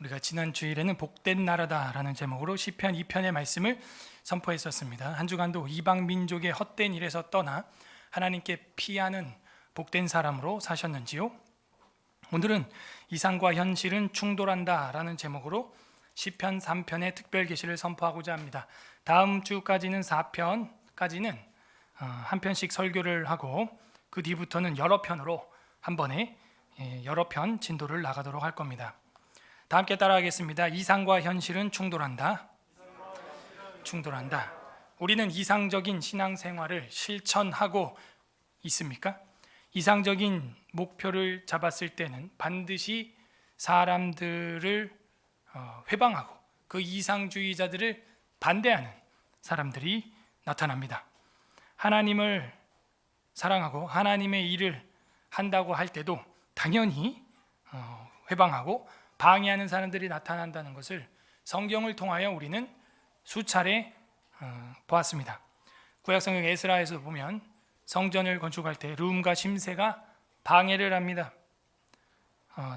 우리가 지난 주일에는 복된 나라다라는 제목으로 시편 2편의 말씀을 선포했었습니다. 한 주간도 이방 민족의 헛된 일에서 떠나 하나님께 피하는 복된 사람으로 사셨는지요? 오늘은 이상과 현실은 충돌한다라는 제목으로 시편 3편의 특별 계시를 선포하고자 합니다. 다음 주까지는 4편까지는 한 편씩 설교를 하고 그 뒤부터는 여러 편으로 한 번에 여러 편 진도를 나가도록 할 겁니다. 다 함께 따라하겠습니다. 이상과 현실은 충돌한다. 충돌한다. 우리는 이상적인 신앙생활을 실천하고 있습니까? 이상적인 목표를 잡았을 때는 반드시 사람들을 회방하고 그 이상주의자들을 반대하는 사람들이 나타납니다. 하나님을 사랑하고 하나님의 일을 한다고 할 때도 당연히 회방하고 방해하는 사람들이 나타난다는 것을 성경을 통하여 우리는 수차례 보았습니다. 구약성경 에스라에서 보면 성전을 건축할 때 룸과 심새가 방해를 합니다.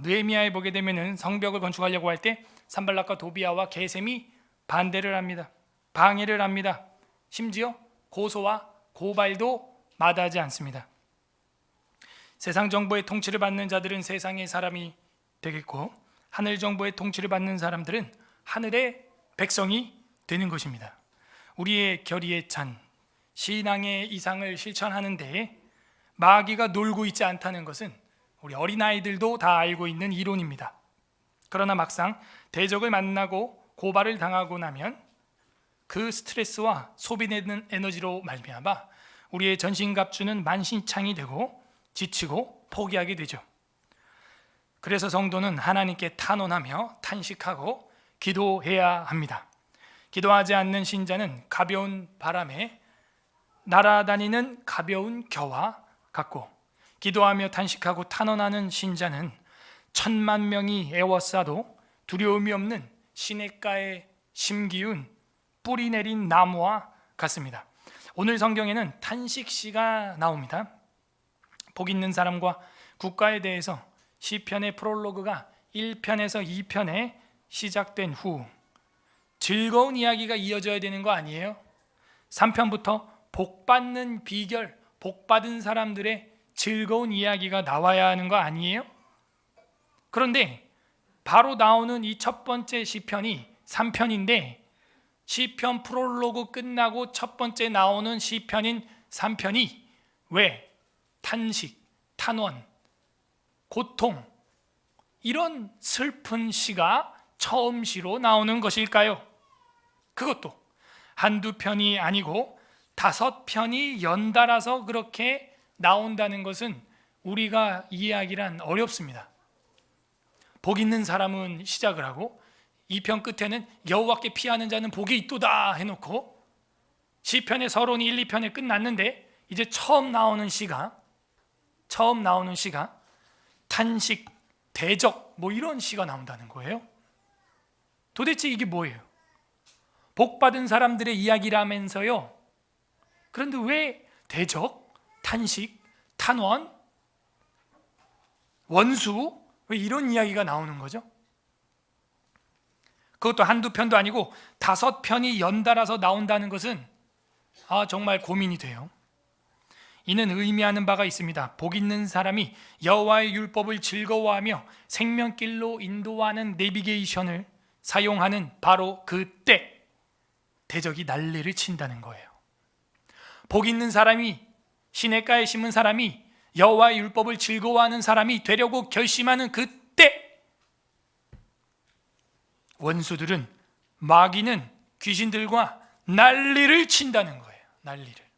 느헤미야에 보게 되면은 성벽을 건축하려고 할 때 산발락과 도비아와 게셈이 반대를 합니다. 방해를 합니다. 심지어 고소와 고발도 마다하지 않습니다. 세상 정부의 통치를 받는 자들은 세상의 사람이 되겠고 하늘 정부의 통치를 받는 사람들은 하늘의 백성이 되는 것입니다. 우리의 결의에 찬 신앙의 이상을 실천하는 데에 마귀가 놀고 있지 않다는 것은 우리 어린아이들도 다 알고 있는 이론입니다. 그러나 막상 대적을 만나고 고발을 당하고 나면 그 스트레스와 소비되는 에너지로 말미암아 우리의 전신갑주는 만신창이 되고 지치고 포기하게 되죠. 그래서 성도는 하나님께 탄원하며 탄식하고 기도해야 합니다. 기도하지 않는 신자는 가벼운 바람에 날아다니는 가벼운 겨와 같고 기도하며 탄식하고 탄원하는 신자는 1,000만 명이 애워싸도 두려움이 없는 시냇가에 심기운 뿌리 내린 나무와 같습니다. 오늘 성경에는 탄식시가 나옵니다. 복 있는 사람과 국가에 대해서 시편의 프롤로그가 1편에서 2편에 시작된 후 즐거운 이야기가 이어져야 되는 거 아니에요? 3편부터 복받는 비결, 복받은 사람들의 즐거운 이야기가 나와야 하는 거 아니에요? 그런데 바로 나오는 이 첫 번째 시편이 3편인데 시편 프롤로그 끝나고 첫 번째 나오는 시편인 3편이 왜 탄식, 탄원, 고통 이런 슬픈 시가 처음 시로 나오는 것일까요? 그것도 한두 편이 아니고 5편이 연달아서 그렇게 나온다는 것은 우리가 이해하기란 어렵습니다. 복 있는 사람은 시작을 하고 2편 끝에는 여호와께 피하는 자는 복이 있도다 해놓고 시편의 서론이 1, 2편에 끝났는데 이제 처음 나오는 시가 탄식, 대적 뭐 이런 시가 나온다는 거예요. 도대체 이게 뭐예요? 복받은 사람들의 이야기라면서요. 그런데 왜 대적, 탄식, 탄원, 원수 왜 이런 이야기가 나오는 거죠? 그것도 한두 편도 아니고 5편이 연달아서 나온다는 것은 정말 고민이 돼요. 이는 의미하는 바가 있습니다. 복 있는 사람이 여호와의 율법을 즐거워하며 생명길로 인도하는 내비게이션을 사용하는 바로 그때 대적이 난리를 친다는 거예요. 복 있는 사람이 시냇가에 심은 사람이 여호와의 율법을 즐거워하는 사람이 되려고 결심하는 그때 원수들은 마귀는 귀신들과 난리를 친다는 거예요. 난리를.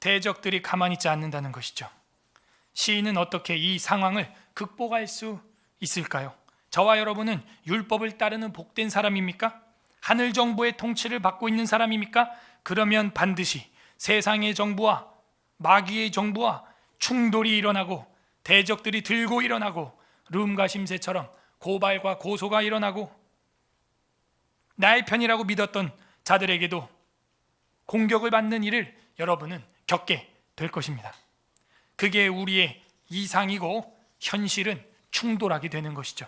대적들이 가만히 있지 않는다는 것이죠. 시인은 어떻게 이 상황을 극복할 수 있을까요? 저와 여러분은 율법을 따르는 복된 사람입니까? 하늘 정부의 통치를 받고 있는 사람입니까? 그러면 반드시 세상의 정부와 마귀의 정부와 충돌이 일어나고 대적들이 들고 일어나고 룸과 심새처럼 고발과 고소가 일어나고 나의 편이라고 믿었던 자들에게도 공격을 받는 일을 여러분은 겪게 될 것입니다. 그게 우리의 이상이고 현실은 충돌하게 되는 것이죠.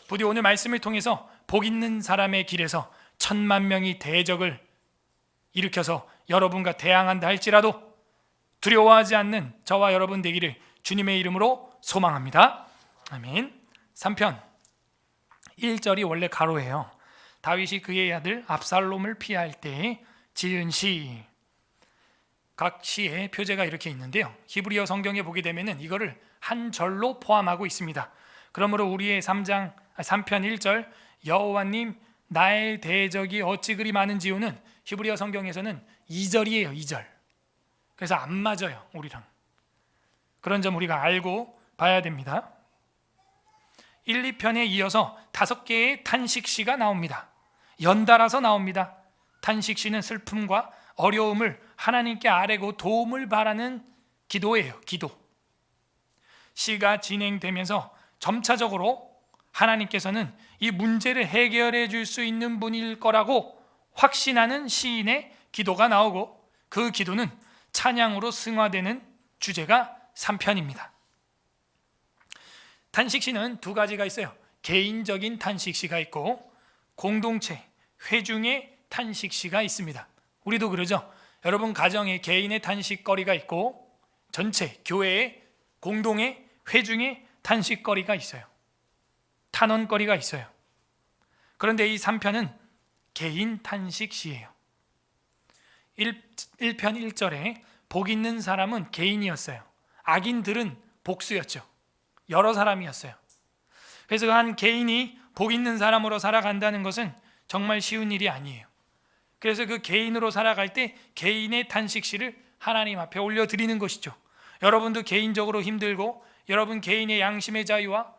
부디 오늘 말씀을 통해서 복 있는 사람의 길에서 10,000,000명이 대적을 일으켜서 여러분과 대항한다 할지라도 두려워하지 않는 저와 여러분 되기를 주님의 이름으로 소망합니다. 아멘. 3편 1절이 원래 가로예요. 다윗이 그의 아들 압살롬을 피할 때 지은 시. 각 시의 표제가 이렇게 있는데요, 히브리어 성경에 보게 되면은 이거를 한 절로 포함하고 있습니다. 그러므로 우리의 3편 1절 여호와님 나의 대적이 어찌 그리 많은지요는 히브리어 성경에서는 2절이에요. 2절. 그래서 안 맞아요, 우리랑. 그런 점 우리가 알고 봐야 됩니다. 1, 2편에 이어서 5개의 탄식시가 나옵니다. 연달아서 나옵니다. 탄식시는 슬픔과 어려움을 하나님께 아뢰고 도움을 바라는 기도예요. 기도. 시가 진행되면서 점차적으로 하나님께서는 이 문제를 해결해 줄 수 있는 분일 거라고 확신하는 시인의 기도가 나오고, 그 기도는 찬양으로 승화되는 주제가 3편입니다. 탄식시는 두 가지가 있어요. 개인적인 탄식시가 있고 공동체, 회중의 탄식시가 있습니다. 우리도 그러죠. 여러분 가정에 개인의 탄식거리가 있고 전체 교회의 공동의 회중의 탄식거리가 있어요. 탄원거리가 있어요. 그런데 이 3편은 개인 탄식시예요. 1편 1절에 복 있는 사람은 개인이었어요. 악인들은 복수였죠. 여러 사람이었어요. 그래서 한 개인이 복 있는 사람으로 살아간다는 것은 정말 쉬운 일이 아니에요. 그래서 그 개인으로 살아갈 때 개인의 탄식시를 하나님 앞에 올려드리는 것이죠. 여러분도 개인적으로 힘들고 여러분 개인의 양심의 자유와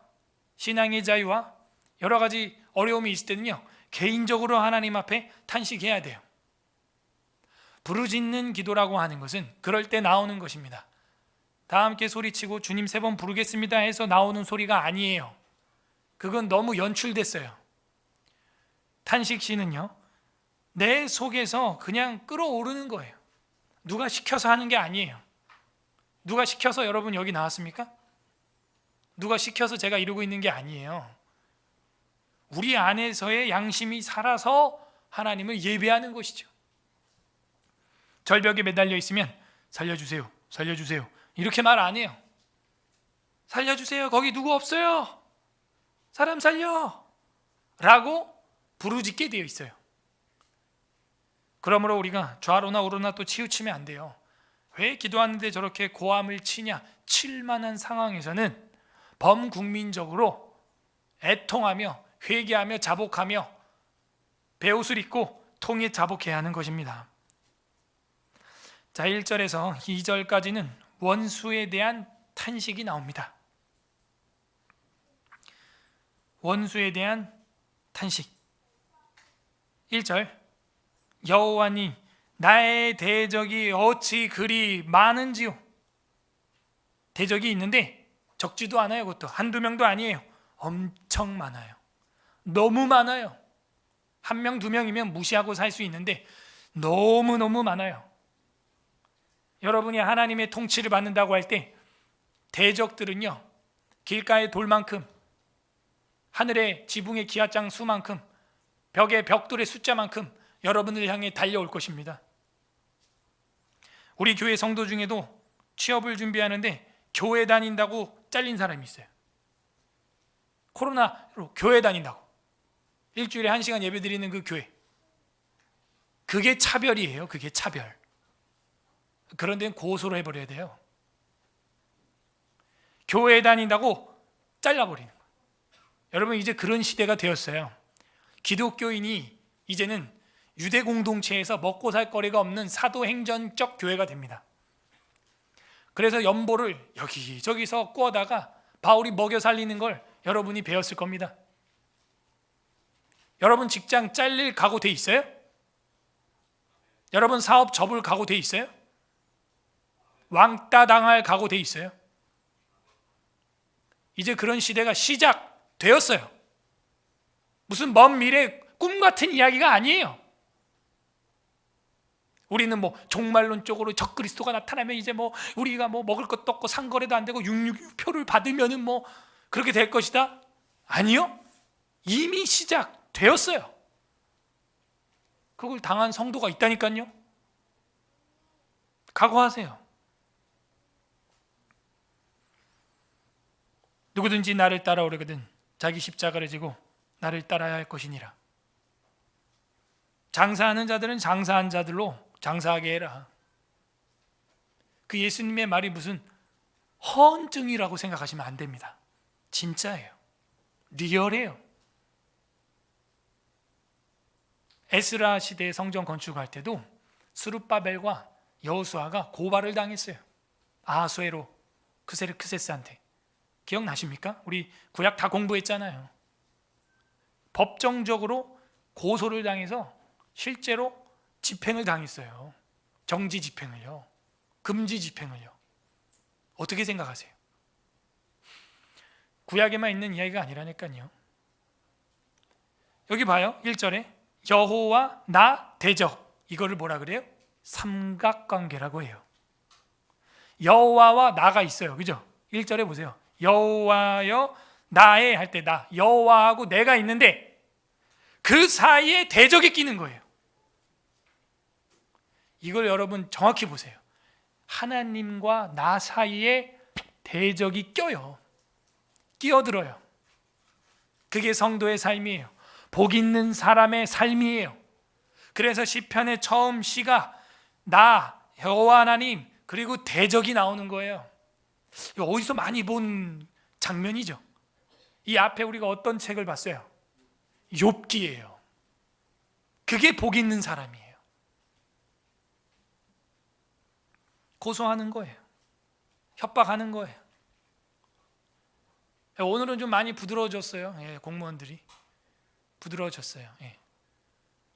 신앙의 자유와 여러 가지 어려움이 있을 때는요, 개인적으로 하나님 앞에 탄식해야 돼요. 부르짖는 기도라고 하는 것은 그럴 때 나오는 것입니다. 다 함께 소리치고 주님 3번 부르겠습니다 해서 나오는 소리가 아니에요. 그건 너무 연출됐어요. 탄식시는요, 내 속에서 그냥 끓어오르는 거예요. 누가 시켜서 하는 게 아니에요. 누가 시켜서 여러분 여기 나왔습니까? 누가 시켜서 제가 이루고 있는 게 아니에요. 우리 안에서의 양심이 살아서 하나님을 예배하는 것이죠. 절벽에 매달려 있으면 살려주세요, 살려주세요 이렇게 말 안 해요. 살려주세요, 거기 누구 없어요, 사람 살려 라고 부르짖게 되어 있어요. 그러므로 우리가 좌로나 우로나 또 치우치면 안 돼요. 왜 기도하는데 저렇게 고함을 치냐? 칠 만한 상황에서는 범국민적으로 애통하며 회개하며 자복하며 베옷을 입고 통에 자복해야 하는 것입니다. 자, 1절에서 2절까지는 원수에 대한 탄식이 나옵니다. 원수에 대한 탄식. 1절 여호와님 나의 대적이 어찌 그리 많은지요. 대적이 있는데 적지도 않아요. 그것도 한두 명도 아니에요. 엄청 많아요. 너무 많아요. 1명, 2명이면 무시하고 살 수 있는데 너무너무 많아요. 여러분이 하나님의 통치를 받는다고 할 때 대적들은요, 길가의 돌만큼, 하늘의 지붕의 기와장 수만큼, 벽의 벽돌의 숫자만큼 여러분을 향해 달려올 것입니다. 우리 교회 성도 중에도 취업을 준비하는데 교회 다닌다고 잘린 사람이 있어요. 코로나로 교회 다닌다고 일주일에 1시간 예배 드리는 그 교회. 그게 차별이에요. 그게 차별. 그런 데는 고소를 해버려야 돼요. 교회 다닌다고 잘라버리는 거예요. 여러분 이제 그런 시대가 되었어요. 기독교인이 이제는 유대 공동체에서 먹고 살 거리가 없는 사도행전적 교회가 됩니다. 그래서 연보를 여기저기서 꾸어다가 바울이 먹여 살리는 걸 여러분이 배웠을 겁니다. 여러분 직장 잘릴 각오 돼 있어요? 여러분 사업 접을 각오 돼 있어요? 왕따 당할 각오 돼 있어요? 이제 그런 시대가 시작되었어요. 무슨 먼 미래 꿈 같은 이야기가 아니에요. 우리는 종말론적으로 적그리스도가 나타나면 이제 우리가 먹을 것도 없고 상거래도 안 되고 666표를 받으면은 그렇게 될 것이다. 아니요. 이미 시작되었어요. 그걸 당한 성도가 있다니까요. 각오하세요. 누구든지 나를 따라오려거든 자기 십자가를 지고 나를 따라야 할 것이니라. 장사하는 자들은 장사한 자들로 장사하게 해라. 그 예수님의 말이 무슨 허언증이라고 생각하시면 안 됩니다. 진짜예요. 리얼해요. 에스라 시대의 성전 건축할 때도 스룹바벨과 여호수아가 고발을 당했어요. 아하수에로 크세스한테. 기억나십니까? 우리 구약 다 공부했잖아요. 법정적으로 고소를 당해서 실제로 집행을 당했어요. 정지 집행을요. 금지 집행을요. 어떻게 생각하세요? 구약에만 있는 이야기가 아니라니까요. 여기 봐요. 1절에 여호와 나 대적, 이거를 뭐라 그래요? 삼각관계라고 해요. 여호와와 나가 있어요. 그죠? 1절에 보세요. 여호와여 나의 할 때 나, 여호와하고 내가 있는데 그 사이에 대적이 끼는 거예요. 이걸 여러분 정확히 보세요. 하나님과 나 사이에 대적이 껴요. 끼어들어요. 그게 성도의 삶이에요. 복 있는 사람의 삶이에요. 그래서 시편의 처음 시가 나, 여호와 하나님, 그리고 대적이 나오는 거예요. 이거 어디서 많이 본 장면이죠. 이 앞에 우리가 어떤 책을 봤어요? 욥기예요. 그게 복 있는 사람이에요. 고소하는 거예요. 협박하는 거예요. 오늘은 좀 많이 부드러워졌어요. 예, 공무원들이 부드러워졌어요. 예.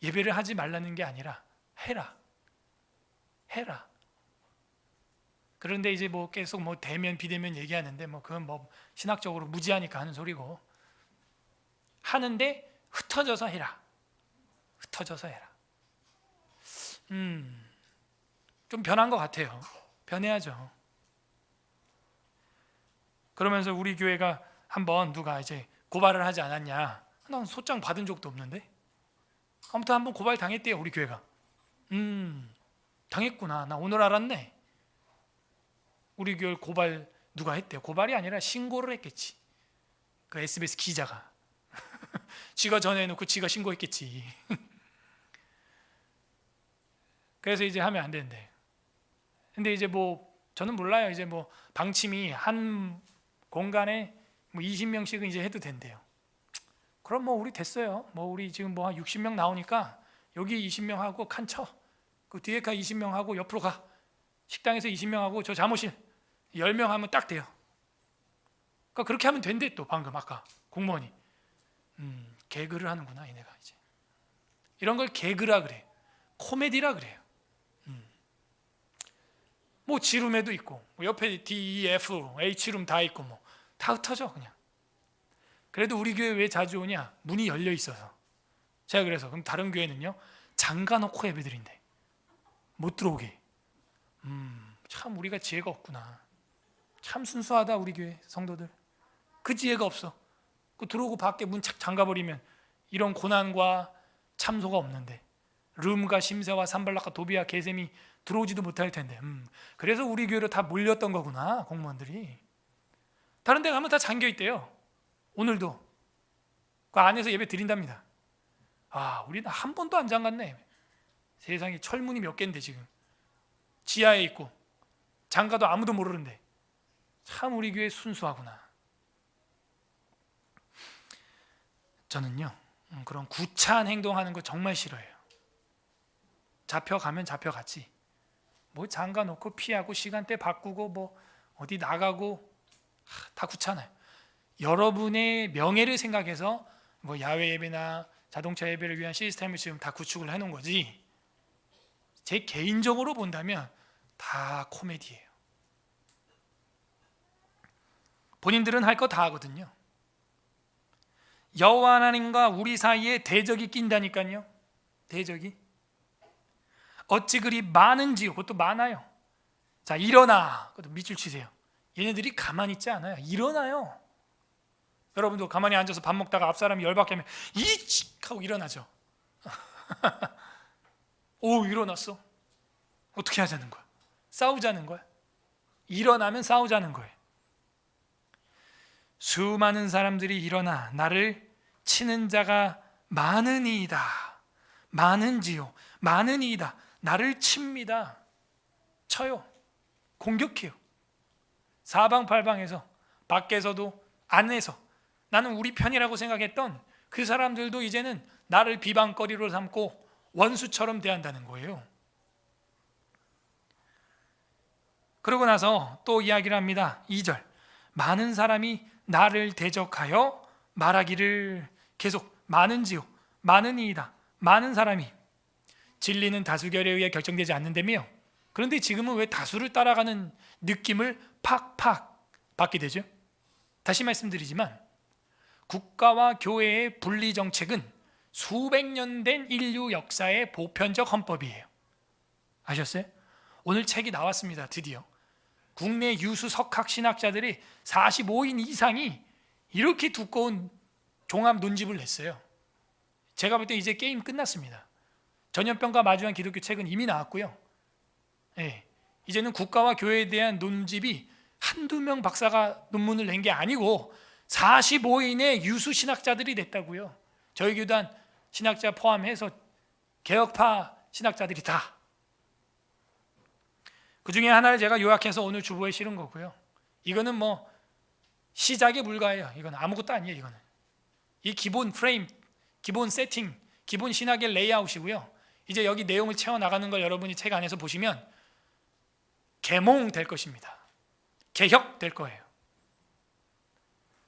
예배를 하지 말라는 게 아니라 해라. 그런데 이제 뭐 계속 뭐 대면 비대면 얘기하는데 뭐 그건 뭐 신학적으로 무지하니까 하는 소리고, 하는데 흩어져서 해라. 좀 변한 것 같아요. 변해야죠. 그러면서 우리 교회가 한번 누가 이제 고발을 하지 않았냐? 난 소장 받은 적도 없는데. 아무튼 한번 고발 당했대요, 우리 교회가. 당했구나. 나 오늘 알았네. 우리 교회 고발 누가 했대요? 고발이 아니라 신고를 했겠지. 그 SBS 기자가. 지가 전해놓고 지가 신고했겠지. 그래서 이제 하면 안 되는데. 근데 이제 뭐 저는 몰라요. 이제 뭐 방침이 한 공간에 뭐 20명씩은 이제 해도 된대요. 그럼 뭐 우리 됐어요. 뭐 우리 지금 뭐 한 60명 나오니까 여기 20명 하고 칸 쳐. 그 뒤에 가 20명 하고 옆으로 가. 식당에서 20명 하고 저 사무실 10명 하면 딱 돼요. 그러니까 그렇게 하면 된대. 또 방금 아까 공무원이 개그를 하는구나 얘네가. 이제 이런 걸 개그라 그래. 코미디라 그래요. 뭐 G룸에도 있고 뭐 옆에 D, E, F, H룸 다 있고 뭐 다 흩어져 그냥. 그래도 우리 교회 왜 자주 오냐? 문이 열려 있어요. 제가 그래서 그럼 다른 교회는요 잠가 놓고 예배드린대. 못 들어오게. 참 우리가 지혜가 없구나. 참 순수하다 우리 교회 성도들. 그 지혜가 없어. 그 들어오고 밖에 문 착 잠가버리면 이런 고난과 참소가 없는데, 름과 심새와 산발락과 도비와 게셈이 들어오지도 못할 텐데. 그래서 우리 교회로 다 몰렸던 거구나 공무원들이. 다른 데 가면 다 잠겨 있대요. 오늘도 그 안에서 예배 드린답니다. 아, 우리는 한 번도 안 잠갔네. 세상에 철문이 몇 개인데 지금 지하에 있고 장가도 아무도 모르는데. 참 우리 교회 순수하구나. 저는요 그런 구차한 행동하는 거 정말 싫어해요. 잡혀가면 잡혀갔지. 뭐 장가 놓고 피하고 시간대 바꾸고 뭐 어디 나가고 다 구차해요. 여러분의 명예를 생각해서 뭐 야외 예배나 자동차 예배를 위한 시스템을 지금 다 구축을 해놓은 거지, 제 개인적으로 본다면 다 코미디예요. 본인들은 할 거 다 하거든요. 여호와 하나님과 우리 사이에 대적이 낀다니까요. 대적이 어찌 그리 많은지요. 그것도 많아요. 자, 일어나. 그것도 밑줄 치세요. 얘네들이 가만히 있지 않아요. 일어나요. 여러분도 가만히 앉아서 밥 먹다가 앞 사람이 열받게 하면 이칙 하고 일어나죠. 오, 일어났어. 어떻게 하자는 거야? 싸우자는 거야? 일어나면 싸우자는 거예요. 수많은 사람들이 일어나 나를 치는 자가 많으니이다. 많은지요. 많으니이다. 나를 칩니다. 쳐요. 공격해요. 사방팔방에서, 밖에서도 안에서 나는 우리 편이라고 생각했던 그 사람들도 이제는 나를 비방거리로 삼고 원수처럼 대한다는 거예요. 그러고 나서 또 이야기를 합니다. 2절. 많은 사람이 나를 대적하여 말하기를, 계속 많은지요. 많으니이다. 많은 사람이. 진리는 다수결에 의해 결정되지 않는다며. 그런데 지금은 왜 다수를 따라가는 느낌을 팍팍 받게 되죠? 다시 말씀드리지만 국가와 교회의 분리 정책은 수백 년 된 인류 역사의 보편적 헌법이에요. 아셨어요? 오늘 책이 나왔습니다. 드디어 국내 유수 석학 신학자들이 45인 이상이 이렇게 두꺼운 종합 논집을 냈어요. 제가 볼 때 이제 게임 끝났습니다. 전염병과 마주한 기독교 책은 이미 나왔고요. 예, 이제는 국가와 교회에 대한 논집이 한두 명 박사가 논문을 낸 게 아니고 45인의 유수 신학자들이 냈다고요. 저희 교단 신학자 포함해서 개혁파 신학자들이 다. 그 중에 하나를 제가 요약해서 오늘 주보에 실은 거고요. 이거는 뭐 시작에 불과해요. 이건 아무것도 아니에요. 이거는 이 기본 프레임, 기본 세팅, 기본 신학의 레이아웃이고요. 이제 여기 내용을 채워 나가는 걸 여러분이 책 안에서 보시면 개몽될 것입니다. 개혁될 거예요.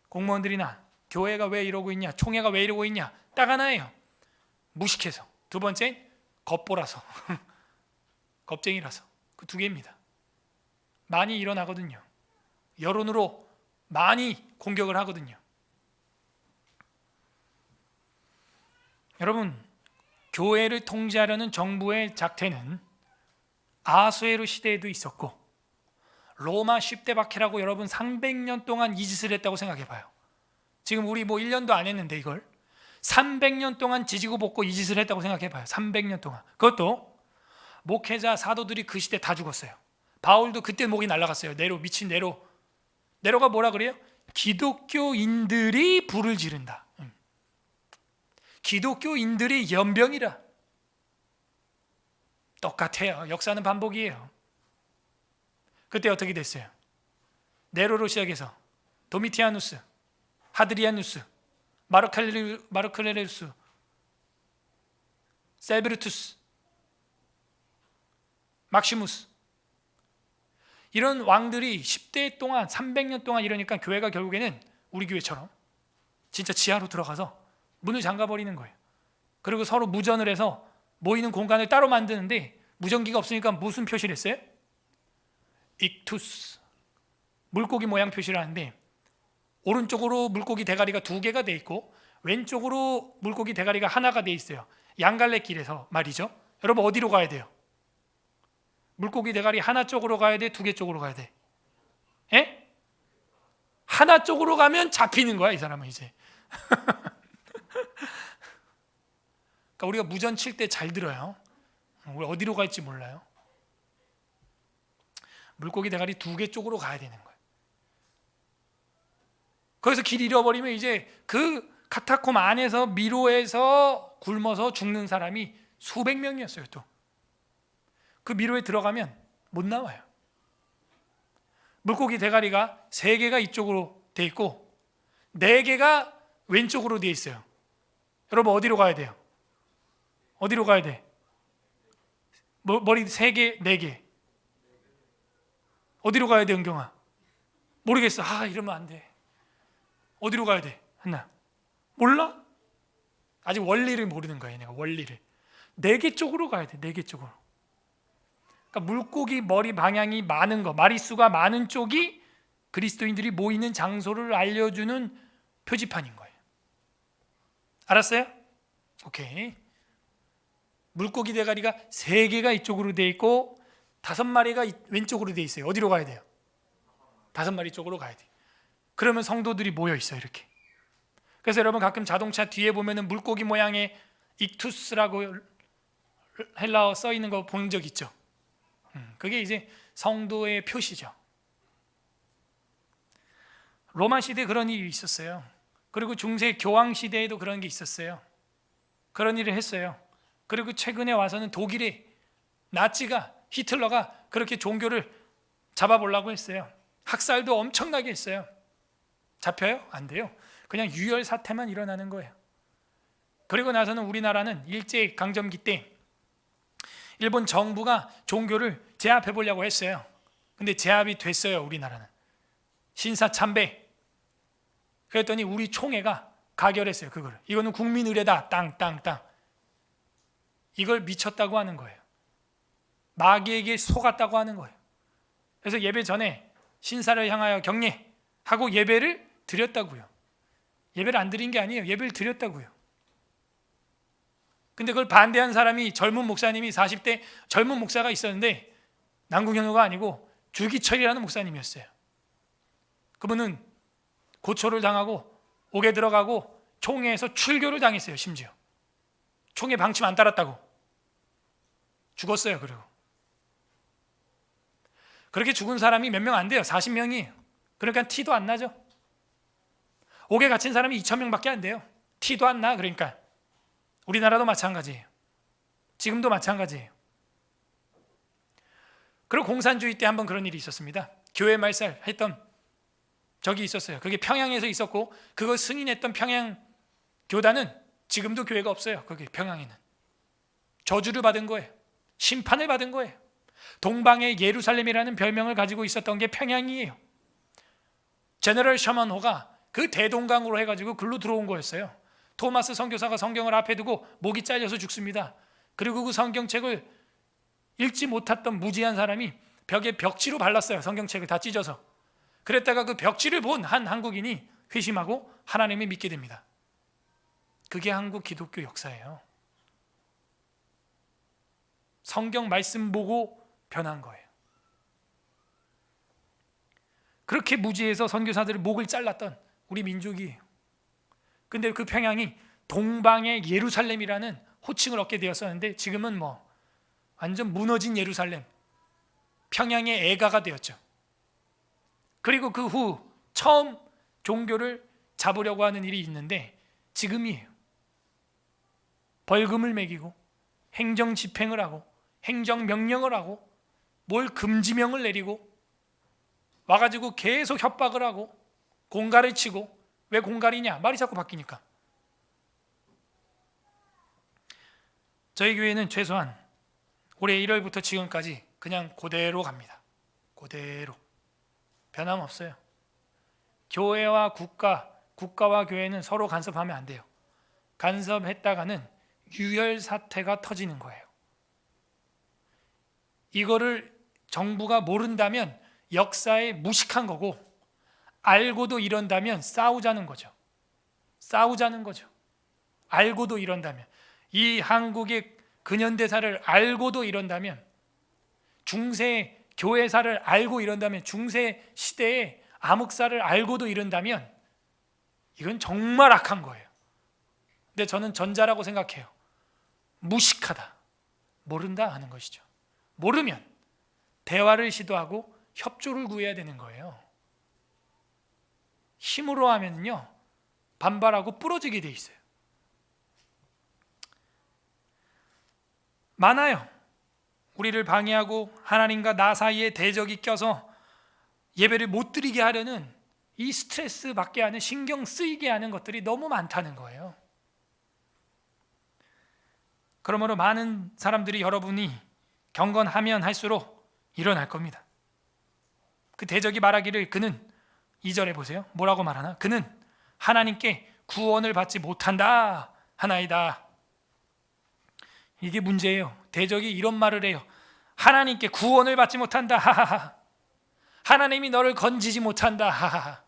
공무원들이나 교회가 왜 이러고 있냐, 총회가 왜 이러고 있냐, 딱 하나예요. 무식해서. 두 번째, 겁보라서. 겁쟁이라서. 그 두 개입니다. 많이 일어나거든요. 여론으로 많이 공격을 하거든요. 여러분, 교회를 통제하려는 정부의 작태는 아수에로 시대에도 있었고 로마 10대 박해라고 여러분 300년 동안 이 짓을 했다고 생각해 봐요. 지금 우리 뭐 1년도 안 했는데 이걸 300년 동안 지지고 볶고 이 짓을 했다고 생각해 봐요. 300년 동안. 그것도 목회자 사도들이 그 시대 다 죽었어요. 바울도 그때 목이 날아갔어요. 네로, 미친 네로. 네로가 뭐라 그래요? 기독교인들이 불을 지른다. 기독교인들이 연병이라. 똑같아요. 역사는 반복이에요. 그때 어떻게 됐어요? 네로로 시작해서 도미티아누스, 하드리아누스, 마르클레루스, 세베르투스, 막시무스, 이런 왕들이 10대 동안 300년 동안 이러니까 교회가 결국에는 우리 교회처럼 진짜 지하로 들어가서 문을 잠가버리는 거예요. 그리고 서로 무전을 해서 모이는 공간을 따로 만드는데 무전기가 없으니까 무슨 표시를 했어요? 익투스, 물고기 모양 표시를 하는데 오른쪽으로 물고기 대가리가 2개가 돼 있고 왼쪽으로 물고기 대가리가 하나가 돼 있어요. 양갈래길에서 말이죠. 여러분 어디로 가야 돼요? 물고기 대가리 하나 쪽으로 가야 돼? 2개 쪽으로 가야 돼? 에? 하나 쪽으로 가면 잡히는 거야, 이 사람은 이제. 그러니까 우리가 무전 칠 때 잘 들어요. 우리 어디로 갈지 몰라요. 물고기 대가리 2개 쪽으로 가야 되는 거예요. 거기서 길 잃어버리면 이제 그 카타콤 안에서 미로에서 굶어서 죽는 사람이 수백 명이었어요. 또 그 미로에 들어가면 못 나와요. 물고기 대가리가 3개가 이쪽으로 돼 있고 4개가 왼쪽으로 돼 있어요. 여러분 어디로 가야 돼요? 어디로 가야 돼? 머리 3개, 4개. 어디로 가야 돼, 은경아? 모르겠어. 이러면 안 돼. 어디로 가야 돼, 한나? 몰라? 아직 원리를 모르는 거야, 내가 원리를. 4개 쪽으로 가야 돼, 4개 쪽으로. 그러니까 물고기 머리 방향이 많은 거, 마리수가 많은 쪽이 그리스도인들이 모이는 장소를 알려주는 표지판인 거예요. 알았어요? 오케이. 물고기 대가리가 3개가 이쪽으로 돼 있고 5마리가 왼쪽으로 돼 있어요. 어디로 가야 돼요? 5마리 쪽으로 가야 돼요. 그러면 성도들이 모여 있어요. 이렇게 그래서 여러분 가끔 자동차 뒤에 보면은 물고기 모양의 익투스라고 헬라어 써 있는 거 본 적 있죠? 그게 이제 성도의 표시죠. 로마 시대에 그런 일이 있었어요. 그리고 중세 교황 시대에도 그런 게 있었어요. 그런 일을 했어요. 그리고 최근에 와서는 독일의 나치가, 히틀러가 그렇게 종교를 잡아보려고 했어요. 학살도 엄청나게 했어요. 잡혀요? 안 돼요. 그냥 유혈 사태만 일어나는 거예요. 그리고 나서는 우리나라는 일제강점기 때 일본 정부가 종교를 제압해 보려고 했어요. 근데 제압이 됐어요. 우리나라는 신사참배. 그랬더니 우리 총회가 가결했어요. 그거를. 이거는 국민 의례다. 땅땅땅. 이걸 미쳤다고 하는 거예요. 마귀에게 속았다고 하는 거예요. 그래서 예배 전에 신사를 향하여 경례하고 예배를 드렸다고요. 예배를 안 드린 게 아니에요. 예배를 드렸다고요. 근데 그걸 반대한 사람이 젊은 목사님이 40대 젊은 목사가 있었는데 남궁현우가 아니고 주기철이라는 목사님이었어요. 그분은 고초를 당하고 옥에 들어가고 총회에서 출교를 당했어요. 심지어 총회 방침 안 따랐다고 죽었어요. 그리고 그렇게 죽은 사람이 몇 명 안 돼요. 40명이에요. 그러니까 티도 안 나죠. 옥에 갇힌 사람이 2,000명밖에 안 돼요. 티도 안 나. 그러니까 우리나라도 마찬가지예요. 지금도 마찬가지예요. 그리고 공산주의 때 한번 그런 일이 있었습니다. 교회 말살 했던 적이 있었어요. 그게 평양에서 있었고 그거 승인했던 평양 교단은 지금도 교회가 없어요. 거기 평양에는 저주를 받은 거예요. 심판을 받은 거예요. 동방의 예루살렘이라는 별명을 가지고 있었던 게 평양이에요. 제너럴 셔먼호가 그 대동강으로 해가지고 글로 들어온 거였어요. 토마스 선교사가 성경을 앞에 두고 목이 잘려서 죽습니다. 그리고 그 성경책을 읽지 못했던 무지한 사람이 벽에 벽지로 발랐어요. 성경책을 다 찢어서. 그랬다가 그 벽지를 본 한 한국인이 회심하고 하나님을 믿게 됩니다. 그게 한국 기독교 역사예요. 성경 말씀 보고 변한 거예요. 그렇게 무지해서 선교사들의 목을 잘랐던 우리 민족이에요. 근데 그 평양이 동방의 예루살렘이라는 호칭을 얻게 되었었는데 지금은 뭐 완전 무너진 예루살렘, 평양의 애가가 되었죠. 그리고 그 후 처음 종교를 잡으려고 하는 일이 있는데 지금이에요. 벌금을 매기고 행정 집행을 하고 행정명령을 하고 뭘 금지명을 내리고 와가지고 계속 협박을 하고 공갈을 치고. 왜 공갈이냐? 말이 자꾸 바뀌니까. 저희 교회는 최소한 올해 1월부터 지금까지 그냥 그대로 갑니다. 그대로 변함없어요. 교회와 국가와 교회는 서로 간섭하면 안 돼요. 간섭했다가는 유혈 사태가 터지는 거예요. 이거를 정부가 모른다면 역사에 무식한 거고, 알고도 이런다면 싸우자는 거죠. 싸우자는 거죠. 알고도 이런다면, 이 한국의 근현대사를 알고도 이런다면, 중세 교회사를 알고 이런다면, 중세 시대의 암흑사를 알고도 이런다면 이건 정말 악한 거예요. 근데 저는 전자라고 생각해요. 무식하다, 모른다 하는 것이죠. 모르면 대화를 시도하고 협조를 구해야 되는 거예요. 힘으로 하면요 반발하고 부러지게 돼 있어요. 많아요. 우리를 방해하고 하나님과 나 사이에 대적이 껴서 예배를 못 드리게 하려는 이 스트레스 받게 하는, 신경 쓰이게 하는 것들이 너무 많다는 거예요. 그러므로 많은 사람들이 여러분이 경건하면 할수록 일어날 겁니다. 그 대적이 말하기를, 그는 2절에 보세요. 뭐라고 말하나? 그는 하나님께 구원을 받지 못한다 하나이다. 이게 문제예요. 대적이 이런 말을 해요. 하나님께 구원을 받지 못한다. 하하하. 하나님이 너를 건지지 못한다. 하하하.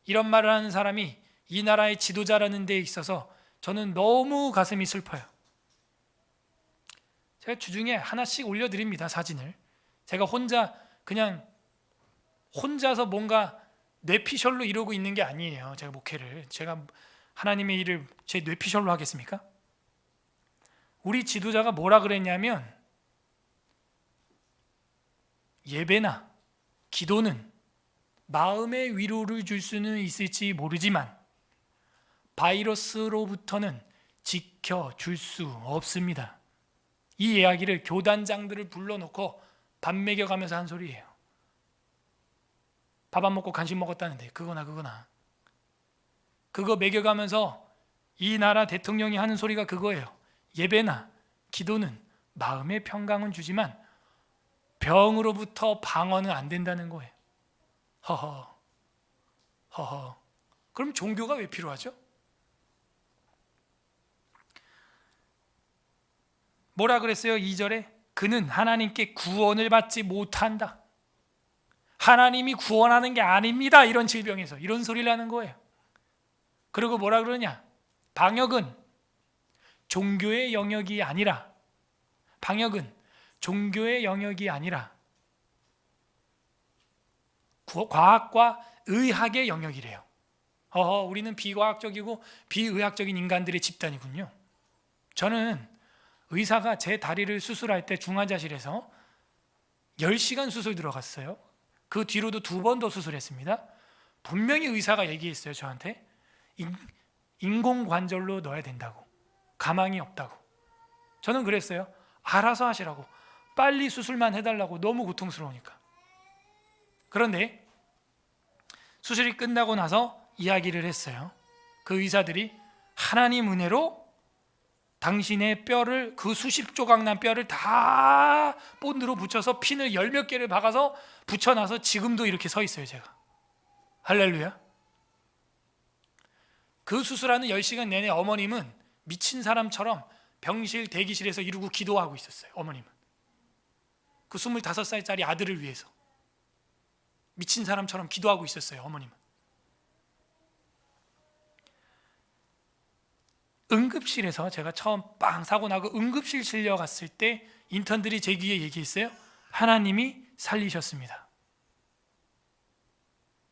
이런 말을 하는 사람이 이 나라의 지도자라는 데 있어서 저는 너무 가슴이 슬퍼요. 제가 주중에 하나씩 올려드립니다. 사진을. 제가 혼자서 뭔가 뇌피셜로 이루고 있는 게 아니에요. 제가 목회를, 제가 하나님의 일을 제 뇌피셜로 하겠습니까? 우리 지도자가 뭐라 그랬냐면, 예배나 기도는 마음의 위로를 줄 수는 있을지 모르지만 바이러스로부터는 지켜줄 수 없습니다. 이 이야기를 교단장들을 불러놓고 밥 먹여가면서 한 소리예요. 밥 안 먹고 간식 먹었다는데 그거나 그거 먹여가면서 이 나라 대통령이 하는 소리가 그거예요. 예배나 기도는 마음의 평강은 주지만 병으로부터 방어는 안 된다는 거예요. 허허. 그럼 종교가 왜 필요하죠? 뭐라 그랬어요? 2절에 그는 하나님께 구원을 받지 못한다. 하나님이 구원하는 게 아닙니다. 이런 질병에서 이런 소리를 하는 거예요. 그리고 뭐라 그러냐? 방역은 종교의 영역이 아니라 과학과 의학의 영역이래요. 우리는 비과학적이고 비의학적인 인간들의 집단이군요. 저는 의사가 제 다리를 수술할 때 중환자실에서 10시간 수술 들어갔어요. 그 뒤로도 2번 더 수술했습니다. 분명히 의사가 얘기했어요. 저한테 인공관절로 넣어야 된다고, 가망이 없다고. 저는 그랬어요. 알아서 하시라고, 빨리 수술만 해달라고, 너무 고통스러우니까. 그런데 수술이 끝나고 나서 이야기를 했어요. 그 의사들이 하나님 은혜로 당신의 뼈를, 그 수십 조각 난 뼈를 다 본드로 붙여서 핀을 10몇 개를 박아서 붙여놔서 지금도 이렇게 서 있어요. 제가. 할렐루야. 그 수술하는 10시간 내내 어머님은 미친 사람처럼 병실 대기실에서 이러고 기도하고 있었어요. 어머님은 그 25살짜리 아들을 위해서 미친 사람처럼 기도하고 있었어요. 어머님은. 응급실에서 제가 처음 빵 사고 나고 응급실 실려갔을 때 인턴들이 제 귀에 얘기했어요. 하나님이 살리셨습니다.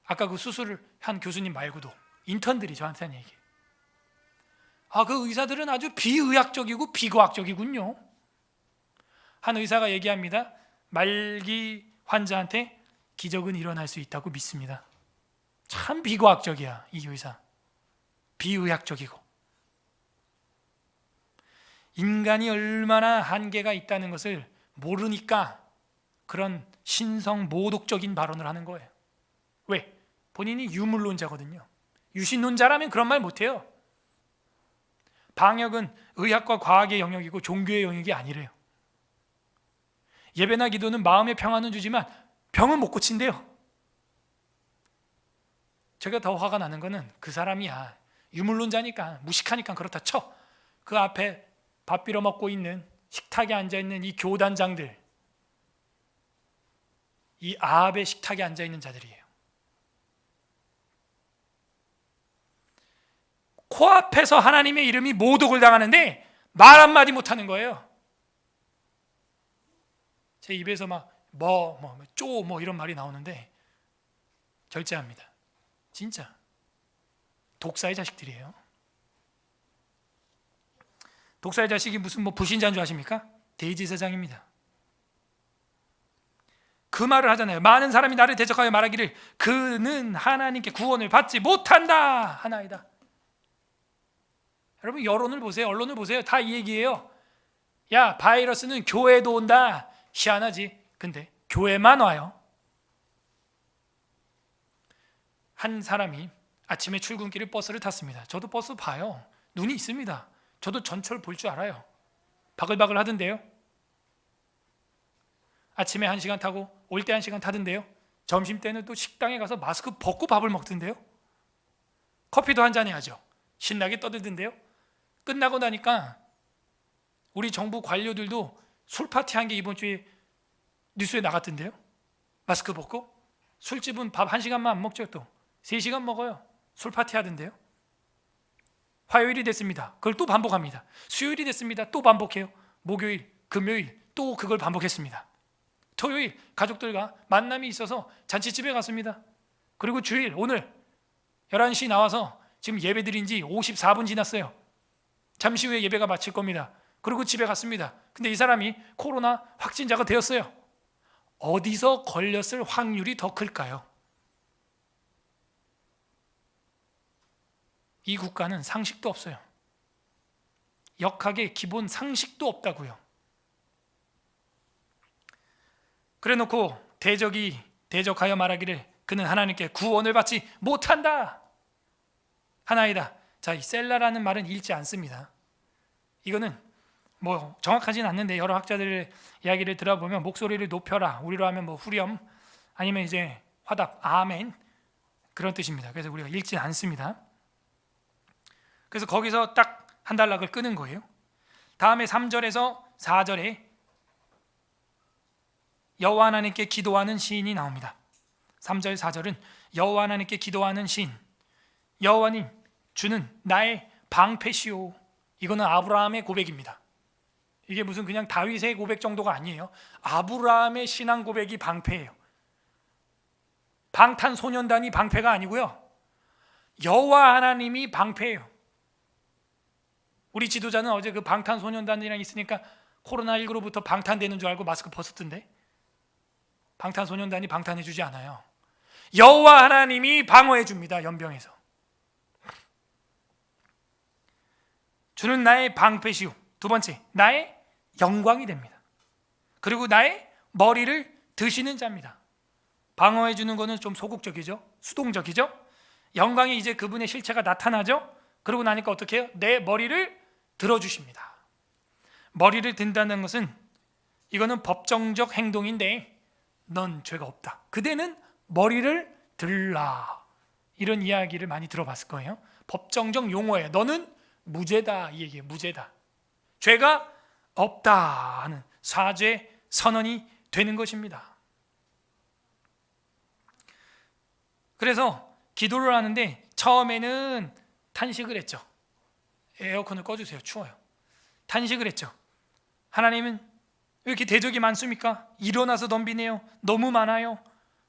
아까 그 수술을 한 교수님 말고도 인턴들이 저한테 한 얘기. 그 의사들은 아주 비의학적이고 비과학적이군요. 한 의사가 얘기합니다. 말기 환자한테 기적은 일어날 수 있다고 믿습니다. 참 비과학적이야, 이 의사. 비의학적이고. 인간이 얼마나 한계가 있다는 것을 모르니까 그런 신성 모독적인 발언을 하는 거예요. 왜? 본인이 유물론자거든요. 유신론자라면 그런 말 못해요. 방역은 의학과 과학의 영역이고 종교의 영역이 아니래요. 예배나 기도는 마음의 평안은 주지만 병은 못 고친대요. 제가 더 화가 나는 거는 그 사람이야, 유물론자니까 무식하니까 그렇다 쳐. 그 앞에 밥 빌어 먹고 있는 식탁에 앉아있는 이 교단장들, 이 아합의 식탁에 앉아있는 자들이에요. 코앞에서 하나님의 이름이 모독을 당하는데 말 한마디 못하는 거예요. 제 입에서 막 이런 말이 나오는데 절제합니다. 진짜 독사의 자식들이에요. 독사의 자식이 무슨 불신자인 줄 아십니까? 대제사장입니다. 그 말을 하잖아요. 많은 사람이 나를 대적하여 말하기를 그는 하나님께 구원을 받지 못한다 하나이다. 여러분 여론을 보세요. 언론을 보세요. 다 이 얘기예요. 야, 바이러스는 교회에도 온다. 희한하지. 근데 교회만 와요. 한 사람이 아침에 출근길에 버스를 탔습니다. 저도 버스 봐요. 눈이 있습니다. 저도 전철 볼 줄 알아요. 바글바글 하던데요. 아침에 1시간 타고 올 때 1시간 타던데요. 점심때는 또 식당에 가서 마스크 벗고 밥을 먹던데요. 커피도 한 잔 해야죠. 신나게 떠들던데요. 끝나고 나니까 우리 정부 관료들도 술 파티한 게 이번 주에 뉴스에 나갔던데요. 마스크 벗고 술집은 밥 1시간만 안 먹죠. 또 3시간 먹어요. 술 파티 하던데요. 화요일이 됐습니다. 그걸 또 반복합니다. 수요일이 됐습니다. 또 반복해요. 목요일, 금요일 또 그걸 반복했습니다. 토요일 가족들과 만남이 있어서 잔치집에 갔습니다. 그리고 주일 오늘 11시 나와서 지금 예배 드린 지 54분 지났어요. 잠시 후에 예배가 마칠 겁니다. 그리고 집에 갔습니다. 근데 이 사람이 코로나 확진자가 되었어요. 어디서 걸렸을 확률이 더 클까요? 이 국가는 상식도 없어요. 역학의 기본 상식도 없다고요. 그래놓고 대적이 대적하여 말하기를 그는 하나님께 구원을 받지 못한다. 하나이다. 자, 이 셀라라는 말은 읽지 않습니다. 이거는 뭐 정확하진 않는데 여러 학자들의 이야기를 들어보면 목소리를 높여라, 우리로 하면 뭐 후렴, 아니면 이제 화답, 아멘, 그런 뜻입니다. 그래서 우리가 읽지 않습니다. 그래서 거기서 딱 한 단락을 끄는 거예요. 다음에 3절에서 4절에 여호와 하나님께 기도하는 시인이 나옵니다. 3절 4절은 여호와 하나님께 기도하는 시인. 여호와님, 주는 나의 방패시오. 이거는 아브라함의 고백입니다. 이게 무슨 그냥 다윗의 고백 정도가 아니에요. 아브라함의 신앙 고백이 방패예요. 방탄소년단이 방패가 아니고요, 여호와 하나님이 방패예요. 우리 지도자는 어제 그 방탄소년단이랑 있으니까 코로나19로부터 방탄되는 줄 알고 마스크 벗었던데, 방탄소년단이 방탄해주지 않아요. 여호와 하나님이 방어해줍니다. 연병에서. 주는 나의 방패시오. 두 번째, 나의 영광이 됩니다. 그리고 나의 머리를 드시는 자입니다. 방어해주는 거는 좀 소극적이죠, 수동적이죠. 영광이 이제 그분의 실체가 나타나죠. 그러고 나니까 어떻게 해요? 내 머리를 들어주십니다. 머리를 든다는 것은 이거는 법정적 행동인데, 넌 죄가 없다, 그대는 머리를 들라, 이런 이야기를 많이 들어봤을 거예요. 법정적 용어예요. 너는 무죄다, 이 얘기예요. 무죄다, 죄가 없다 하는 사죄 선언이 되는 것입니다. 그래서 기도를 하는데 처음에는 탄식을 했죠. 에어컨을 꺼주세요, 추워요. 탄식을 했죠. 하나님은 왜 이렇게 대적이 많습니까? 일어나서 덤비네요. 너무 많아요.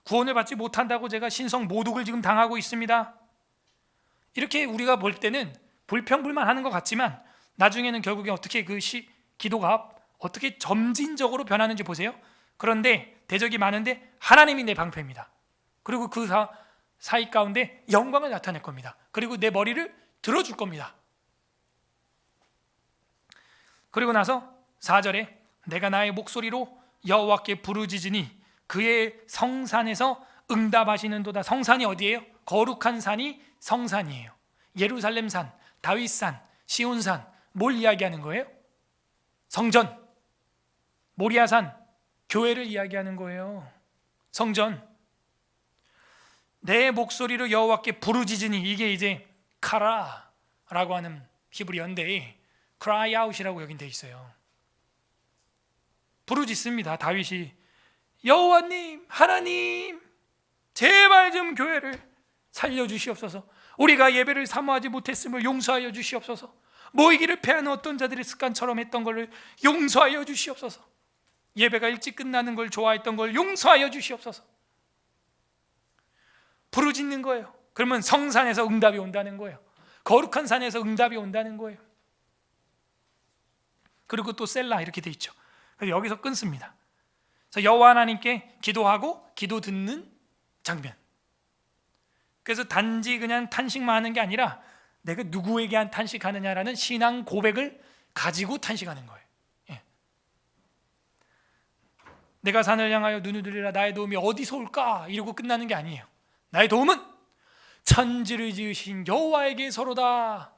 구원을 받지 못한다고 제가 신성 모독을 지금 당하고 있습니다. 이렇게 우리가 볼 때는 불평불만하는 것 같지만 나중에는 결국에 어떻게 기도가 어떻게 점진적으로 변하는지 보세요. 그런데 대적이 많은데 하나님이 내 방패입니다. 그리고 그 사이 가운데 영광을 나타낼 겁니다. 그리고 내 머리를 들어줄 겁니다. 그리고 나서 4절에 내가 나의 목소리로 여호와께 부르짖으니 그의 성산에서 응답하시는도다. 성산이 어디예요? 거룩한 산이 성산이에요. 예루살렘산, 다윗산, 시온산, 뭘 이야기하는 거예요? 성전, 모리아산, 교회를 이야기하는 거예요. 성전. 내 목소리로 여호와께 부르짖으니, 이게 이제 카라라고 하는 히브리어인데 cry out이라고 여긴 돼 있어요. 부르짖습니다. 다윗이 여호와님, 하나님, 제발 좀 교회를 살려주시옵소서. 우리가 예배를 사모하지 못했음을 용서하여 주시옵소서. 모이기를 패하는 어떤 자들의 습관처럼 했던 것을 용서하여 주시옵소서. 예배가 일찍 끝나는 걸 좋아했던 걸 용서하여 주시옵소서. 부르짖는 거예요. 그러면 성산에서 응답이 온다는 거예요. 거룩한 산에서 응답이 온다는 거예요. 그리고 또 셀라 이렇게 돼 있죠. 그래서 여기서 끊습니다. 그래서 여호와 하나님께 기도하고 기도 듣는 장면. 그래서 단지 그냥 탄식만 하는 게 아니라 내가 누구에게 탄식하느냐라는 신앙 고백을 가지고 탄식하는 거예요. 예. 내가 산을 향하여 눈을 들이라 나의 도움이 어디서 올까? 이러고 끝나는 게 아니에요. 나의 도움은 천지를 지으신 여호와에게서로다.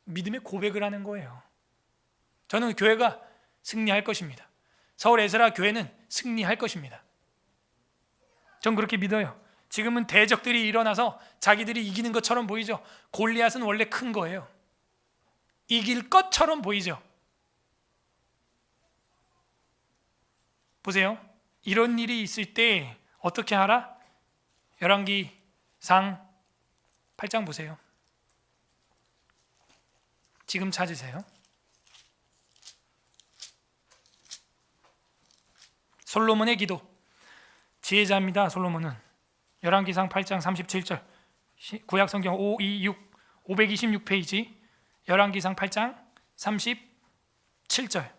믿음의 고백을 하는 거예요. 저는 교회가 승리할 것입니다. 서울 에스라 교회는 승리할 것입니다. 전 그렇게 믿어요. 지금은 대적들이 일어나서 자기들이 이기는 것처럼 보이죠. 골리앗은 원래 큰 거예요. 이길 것처럼 보이죠. 보세요. 이런 일이 있을 때 어떻게 하라? 열왕기상 8장 보세요. 지금 찾으세요. 솔로몬의 기도. 지혜자입니다. 솔로몬은 열왕기상 8장 37절, 구약성경 526페이지, 열왕기상 8장 37절.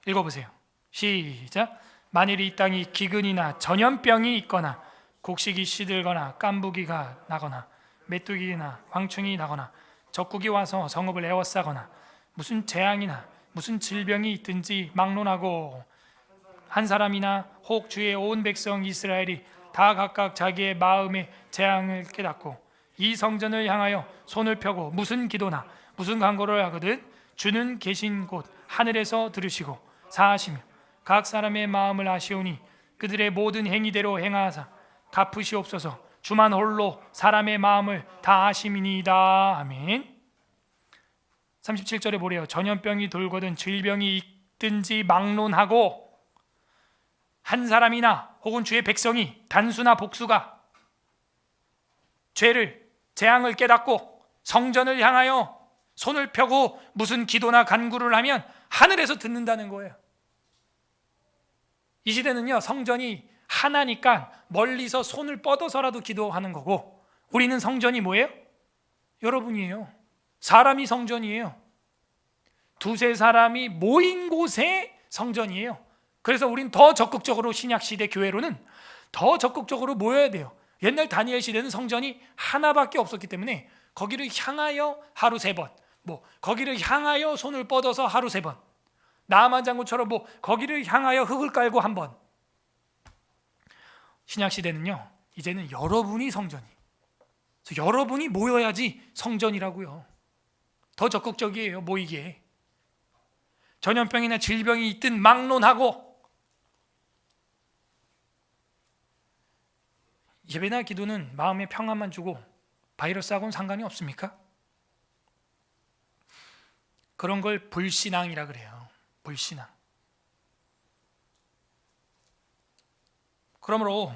읽어보세요. 시작. 만일 이 땅이 기근이나 전염병이 있거나 곡식이 시들거나 깐부기가 나거나 메뚜기나 황충이 나거나 적국이 와서 성읍을 에워싸거나 무슨 재앙이나 무슨 질병이 있든지 막론하고 한 사람이나 혹 주의 온 백성 이스라엘이 다 각각 자기의 마음의 재앙을 깨닫고 이 성전을 향하여 손을 펴고 무슨 기도나 무슨 간구를 하거든 주는 계신 곳 하늘에서 들으시고 사하시며 각 사람의 마음을 아시오니 그들의 모든 행위대로 행하사 갚으시옵소서. 주만 홀로 사람의 마음을 다 아심이니이다. 아멘. 37절에 보래요. 전염병이 돌거든 질병이 있든지 막론하고 한 사람이나 혹은 주의 백성이 단수나 복수가 죄를 재앙을 깨닫고 성전을 향하여 손을 펴고 무슨 기도나 간구를 하면 하늘에서 듣는다는 거예요. 이 시대는요, 성전이 하나니까 멀리서 손을 뻗어서라도 기도하는 거고, 우리는 성전이 뭐예요? 여러분이에요. 사람이 성전이에요. 두세 사람이 모인 곳에 성전이에요. 그래서 우린 더 적극적으로 신약시대 교회로는 더 적극적으로 모여야 돼요. 옛날 다니엘 시대는 성전이 하나밖에 없었기 때문에 거기를 향하여 하루 3번, 거기를 향하여 손을 뻗어서 하루 3번, 나아만 장군처럼 거기를 향하여 흙을 깔고 1번. 신약시대는요, 이제는 여러분이 성전이, 그래서 여러분이 모여야지 성전이라고요. 더 적극적이에요, 모이기에. 전염병이나 질병이 있든 막론하고 예배나 기도는 마음의 평안만 주고 바이러스하고는 상관이 없습니까? 그런 걸 불신앙이라 그래요. 불신앙. 그러므로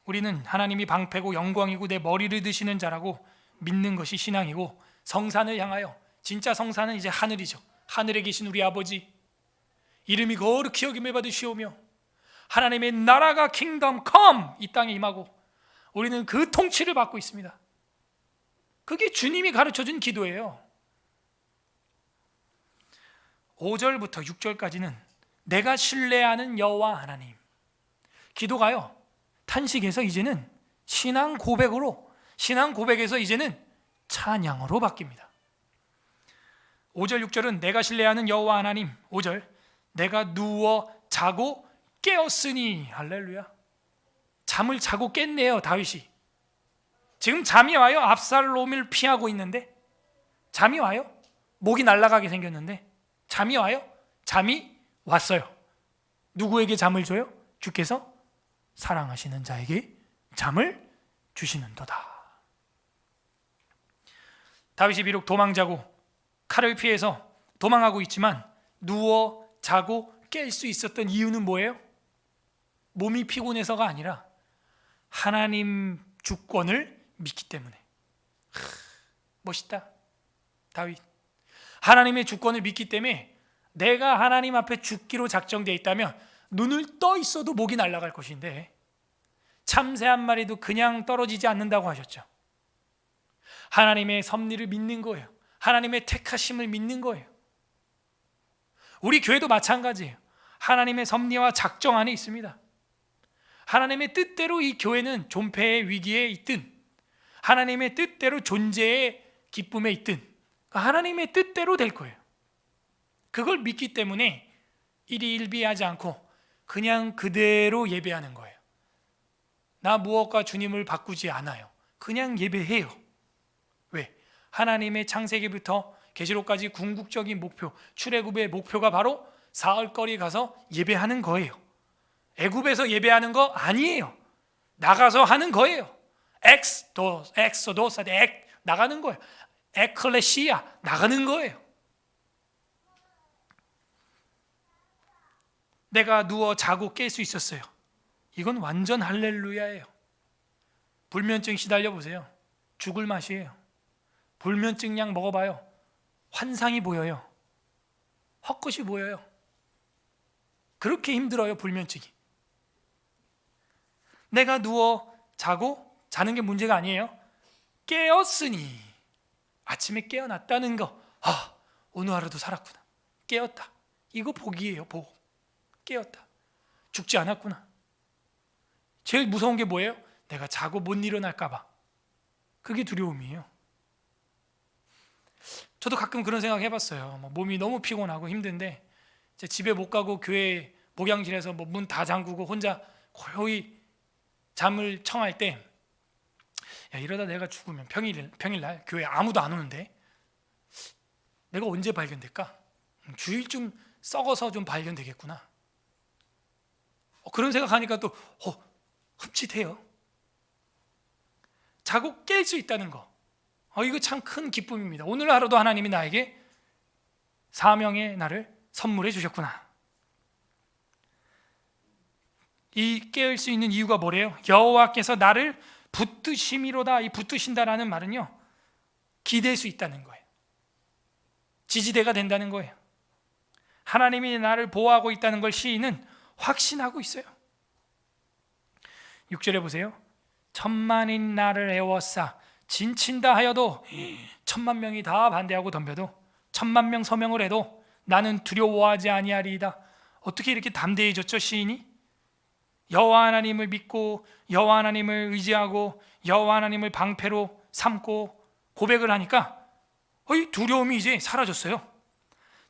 우리는 하나님이 방패고 영광이고 내 머리를 드시는 자라고 믿는 것이 신앙이고, 성산을 향하여, 진짜 성산은 이제 하늘이죠. 하늘에 계신 우리 아버지 이름이 거룩히 여김을 받으시오며 하나님의 나라가 킹덤 컴 이 땅에 임하고 우리는 그 통치를 받고 있습니다. 그게 주님이 가르쳐준 기도예요. 5절부터 6절까지는 내가 신뢰하는 여호와 하나님. 기도가요, 탄식에서 이제는 신앙 고백으로, 신앙 고백에서 이제는 찬양으로 바뀝니다. 5절 6절은 내가 신뢰하는 여호와 하나님. 5절 내가 누워 자고 깨었으니. 할렐루야. 잠을 자고 깼네요, 다윗이. 지금 잠이 와요. 압살롬을 피하고 있는데 잠이 와요. 목이 날아가게 생겼는데 잠이 와요. 잠이 왔어요. 누구에게 잠을 줘요? 주께서 사랑하시는 자에게 잠을 주시는도다. 다윗이 비록 도망자고 칼을 피해서 도망하고 있지만 누워 자고 깰 수 있었던 이유는 뭐예요? 몸이 피곤해서가 아니라 하나님 주권을 믿기 때문에. 멋있다, 다윗. 하나님의 주권을 믿기 때문에 내가 하나님 앞에 죽기로 작정되어 있다면 눈을 떠 있어도 목이 날아갈 것인데 참새 한 마리도 그냥 떨어지지 않는다고 하셨죠. 하나님의 섭리를 믿는 거예요. 하나님의 택하심을 믿는 거예요. 우리 교회도 마찬가지예요. 하나님의 섭리와 작정 안에 있습니다. 하나님의 뜻대로 이 교회는 존폐의 위기에 있든 하나님의 뜻대로 존재의 기쁨에 있든 하나님의 뜻대로 될 거예요. 그걸 믿기 때문에 일희일비하지 않고 그냥 그대로 예배하는 거예요. 나 무엇과 주님을 바꾸지 않아요. 그냥 예배해요. 왜? 하나님의 창세기부터 계시록까지 궁극적인 목표, 출애굽의 목표가 바로 사흘거리 가서 예배하는 거예요. 애굽에서 예배하는 거 아니에요. 나가서 하는 거예요. 엑소도스 나가는 거예요. 에클레시아 나가는 거예요. 내가 누워 자고 깰 수 있었어요. 이건 완전 할렐루야예요. 불면증 시달려 보세요. 죽을 맛이에요. 불면증 약 먹어봐요. 환상이 보여요. 헛것이 보여요. 그렇게 힘들어요, 불면증이. 내가 누워 자는 게 문제가 아니에요. 깨었으니, 아침에 깨어났다는 거, 오늘 하루도 살았구나, 깨었다, 이거 복이에요. 복. 깨었다, 죽지 않았구나. 제일 무서운 게 뭐예요? 내가 자고 못 일어날까 봐. 그게 두려움이에요. 저도 가끔 그런 생각 해봤어요. 몸이 너무 피곤하고 힘든데 집에 못 가고 교회 목양실에서 문 다 잠그고 혼자 고요히 잠을 청할 때, 이러다 내가 죽으면 평일날 교회 아무도 안 오는데 내가 언제 발견될까? 주일쯤 썩어서 좀 발견되겠구나. 그런 생각하니까 또 흠칫해요. 자고 깰 수 있다는 거, 이거 참 큰 기쁨입니다. 오늘 하루도 하나님이 나에게 사명의 날을 선물해 주셨구나. 이 깨을 수 있는 이유가 뭐래요? 여호와께서 나를 붙드심이로다. 이 붙드신다라는 말은요, 기댈 수 있다는 거예요. 지지대가 된다는 거예요. 하나님이 나를 보호하고 있다는 걸 시인은 확신하고 있어요. 6절에 보세요. 천만인 나를 애워싸 진친다 하여도, 10,000,000명이 다 반대하고 덤벼도, 10,000,000명 서명을 해도 나는 두려워하지 아니하리이다. 어떻게 이렇게 담대해졌죠, 시인이? 여호와 하나님을 믿고 여호와 하나님을 의지하고 여호와 하나님을 방패로 삼고 고백을 하니까 이 두려움이 이제 사라졌어요.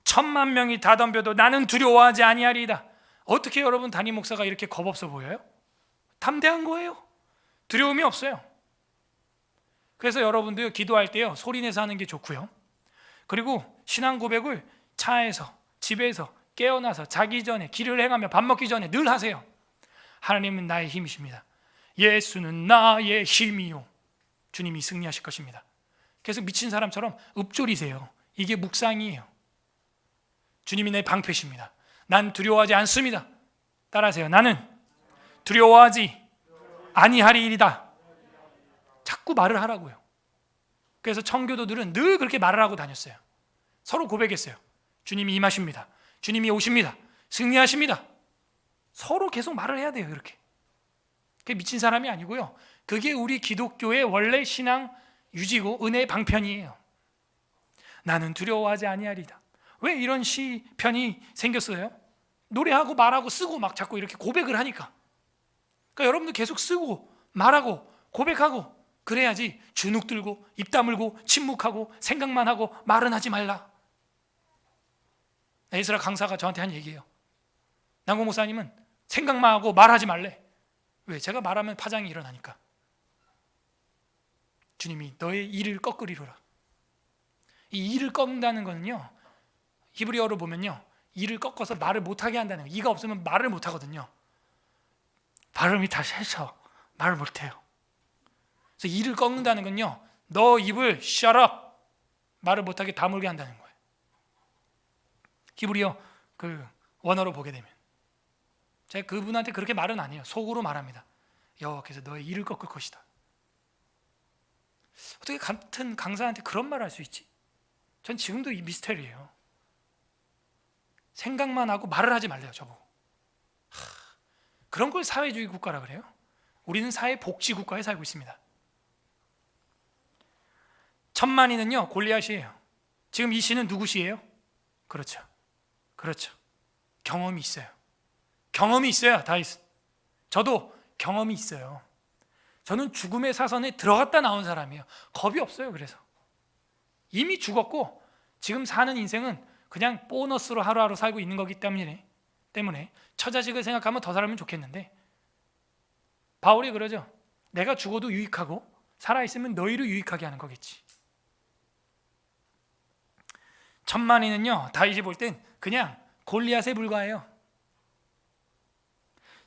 10,000,000명이 다 덤벼도 나는 두려워하지 아니하리이다. 어떻게 여러분 담임 목사가 이렇게 겁없어 보여요? 담대한 거예요. 두려움이 없어요. 그래서 여러분도요, 기도할 때요, 소리내서 하는 게 좋고요. 그리고 신앙 고백을 차에서, 집에서, 깨어나서, 자기 전에, 길을 행하며, 밥 먹기 전에 늘 하세요. 하나님은 나의 힘이십니다. 예수는 나의 힘이요. 주님이 승리하실 것입니다. 계속 미친 사람처럼 읊조리세요. 이게 묵상이에요. 주님이 내 방패십니다. 난 두려워하지 않습니다. 따라하세요. 나는 두려워하지 아니하리이다. 자꾸 말을 하라고요. 그래서 청교도들은 늘 그렇게 말을 하고 다녔어요. 서로 고백했어요. 주님이 임하십니다. 주님이 오십니다. 승리하십니다. 서로 계속 말을 해야 돼요. 이렇게. 그게 미친 사람이 아니고요, 그게 우리 기독교의 원래 신앙 유지고 은혜의 방편이에요. 나는 두려워하지 아니하리다. 왜 이런 시편이 생겼어요? 노래하고 말하고 쓰고 막 자꾸 이렇게 고백을 하니까. 그러니까 여러분도 계속 쓰고 말하고 고백하고 그래야지 주눅 들고 입 다물고 침묵하고 생각만 하고 말은 하지 말라. 에스라 강사가 저한테 한 얘기예요. 남궁 목사님은 생각만 하고 말하지 말래. 왜? 제가 말하면 파장이 일어나니까. 주님이 너의 이를 꺾으리로라. 이 이를 꺾는다는 거는요, 히브리어로 보면요, 이를 꺾어서 말을 못하게 한다는 거예요. 이가 없으면 말을 못하거든요. 발음이 다 세서 말을 못해요. 그래서 이를 꺾는다는 건요, 너 입을 shut up, 말을 못하게 다물게 한다는 거예요. 히브리어 그 원어로 보게 되면 제가 그분한테 그렇게 말은 안 해요. 속으로 말합니다. 여호와께서 너의 이를 꺾을 것이다. 어떻게 같은 강사한테 그런 말을 할 수 있지? 전 지금도 이 미스터리예요. 생각만 하고 말을 하지 말래요, 저보고. 그런 걸 사회주의 국가라 그래요? 우리는 사회복지국가에 살고 있습니다. 천만인은요, 골리앗이에요. 지금 이 시는 누구 시예요? 그렇죠. 경험이 있어요. 경험이 있어요, 다윗은. 저도 경험이 있어요. 저는 죽음의 사선에 들어갔다 나온 사람이에요. 겁이 없어요. 그래서 이미 죽었고 지금 사는 인생은 그냥 보너스로 하루하루 살고 있는 거기 때문에 처자식을 생각하면 더 살면 좋겠는데, 바울이 그러죠. 내가 죽어도 유익하고 살아있으면 너희를 유익하게 하는 거겠지. 천만인은요, 다윗이 볼 땐 그냥 골리앗에 불과해요.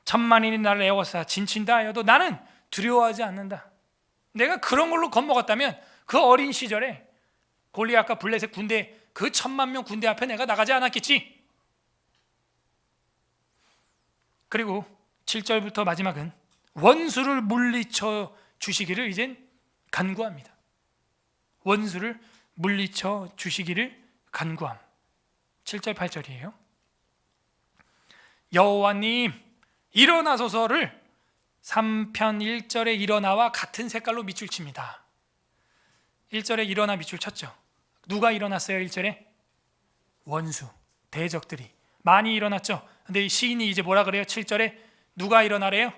천만인이 나를 애워싸 진친다 하여도 나는 두려워하지 않는다. 내가 그런 걸로 겁먹었다면 그 어린 시절에 골리앗과 블레셋 군대, 그 10,000,000명 군대 앞에 내가 나가지 않았겠지. 그리고 7절부터 마지막은 원수를 물리쳐 주시기를 이젠 간구합니다. 원수를 물리쳐 주시기를 간구함. 7절 8절이에요. 여호와님 일어나소서를 3편 1절에 일어나와 같은 색깔로 밑줄 칩니다. 1절에 일어나 밑줄 쳤죠. 누가 일어났어요? 1절에 원수, 대적들이 많이 일어났죠. 근데 이 시인이 이제 뭐라 그래요? 7절에 누가 일어나래요?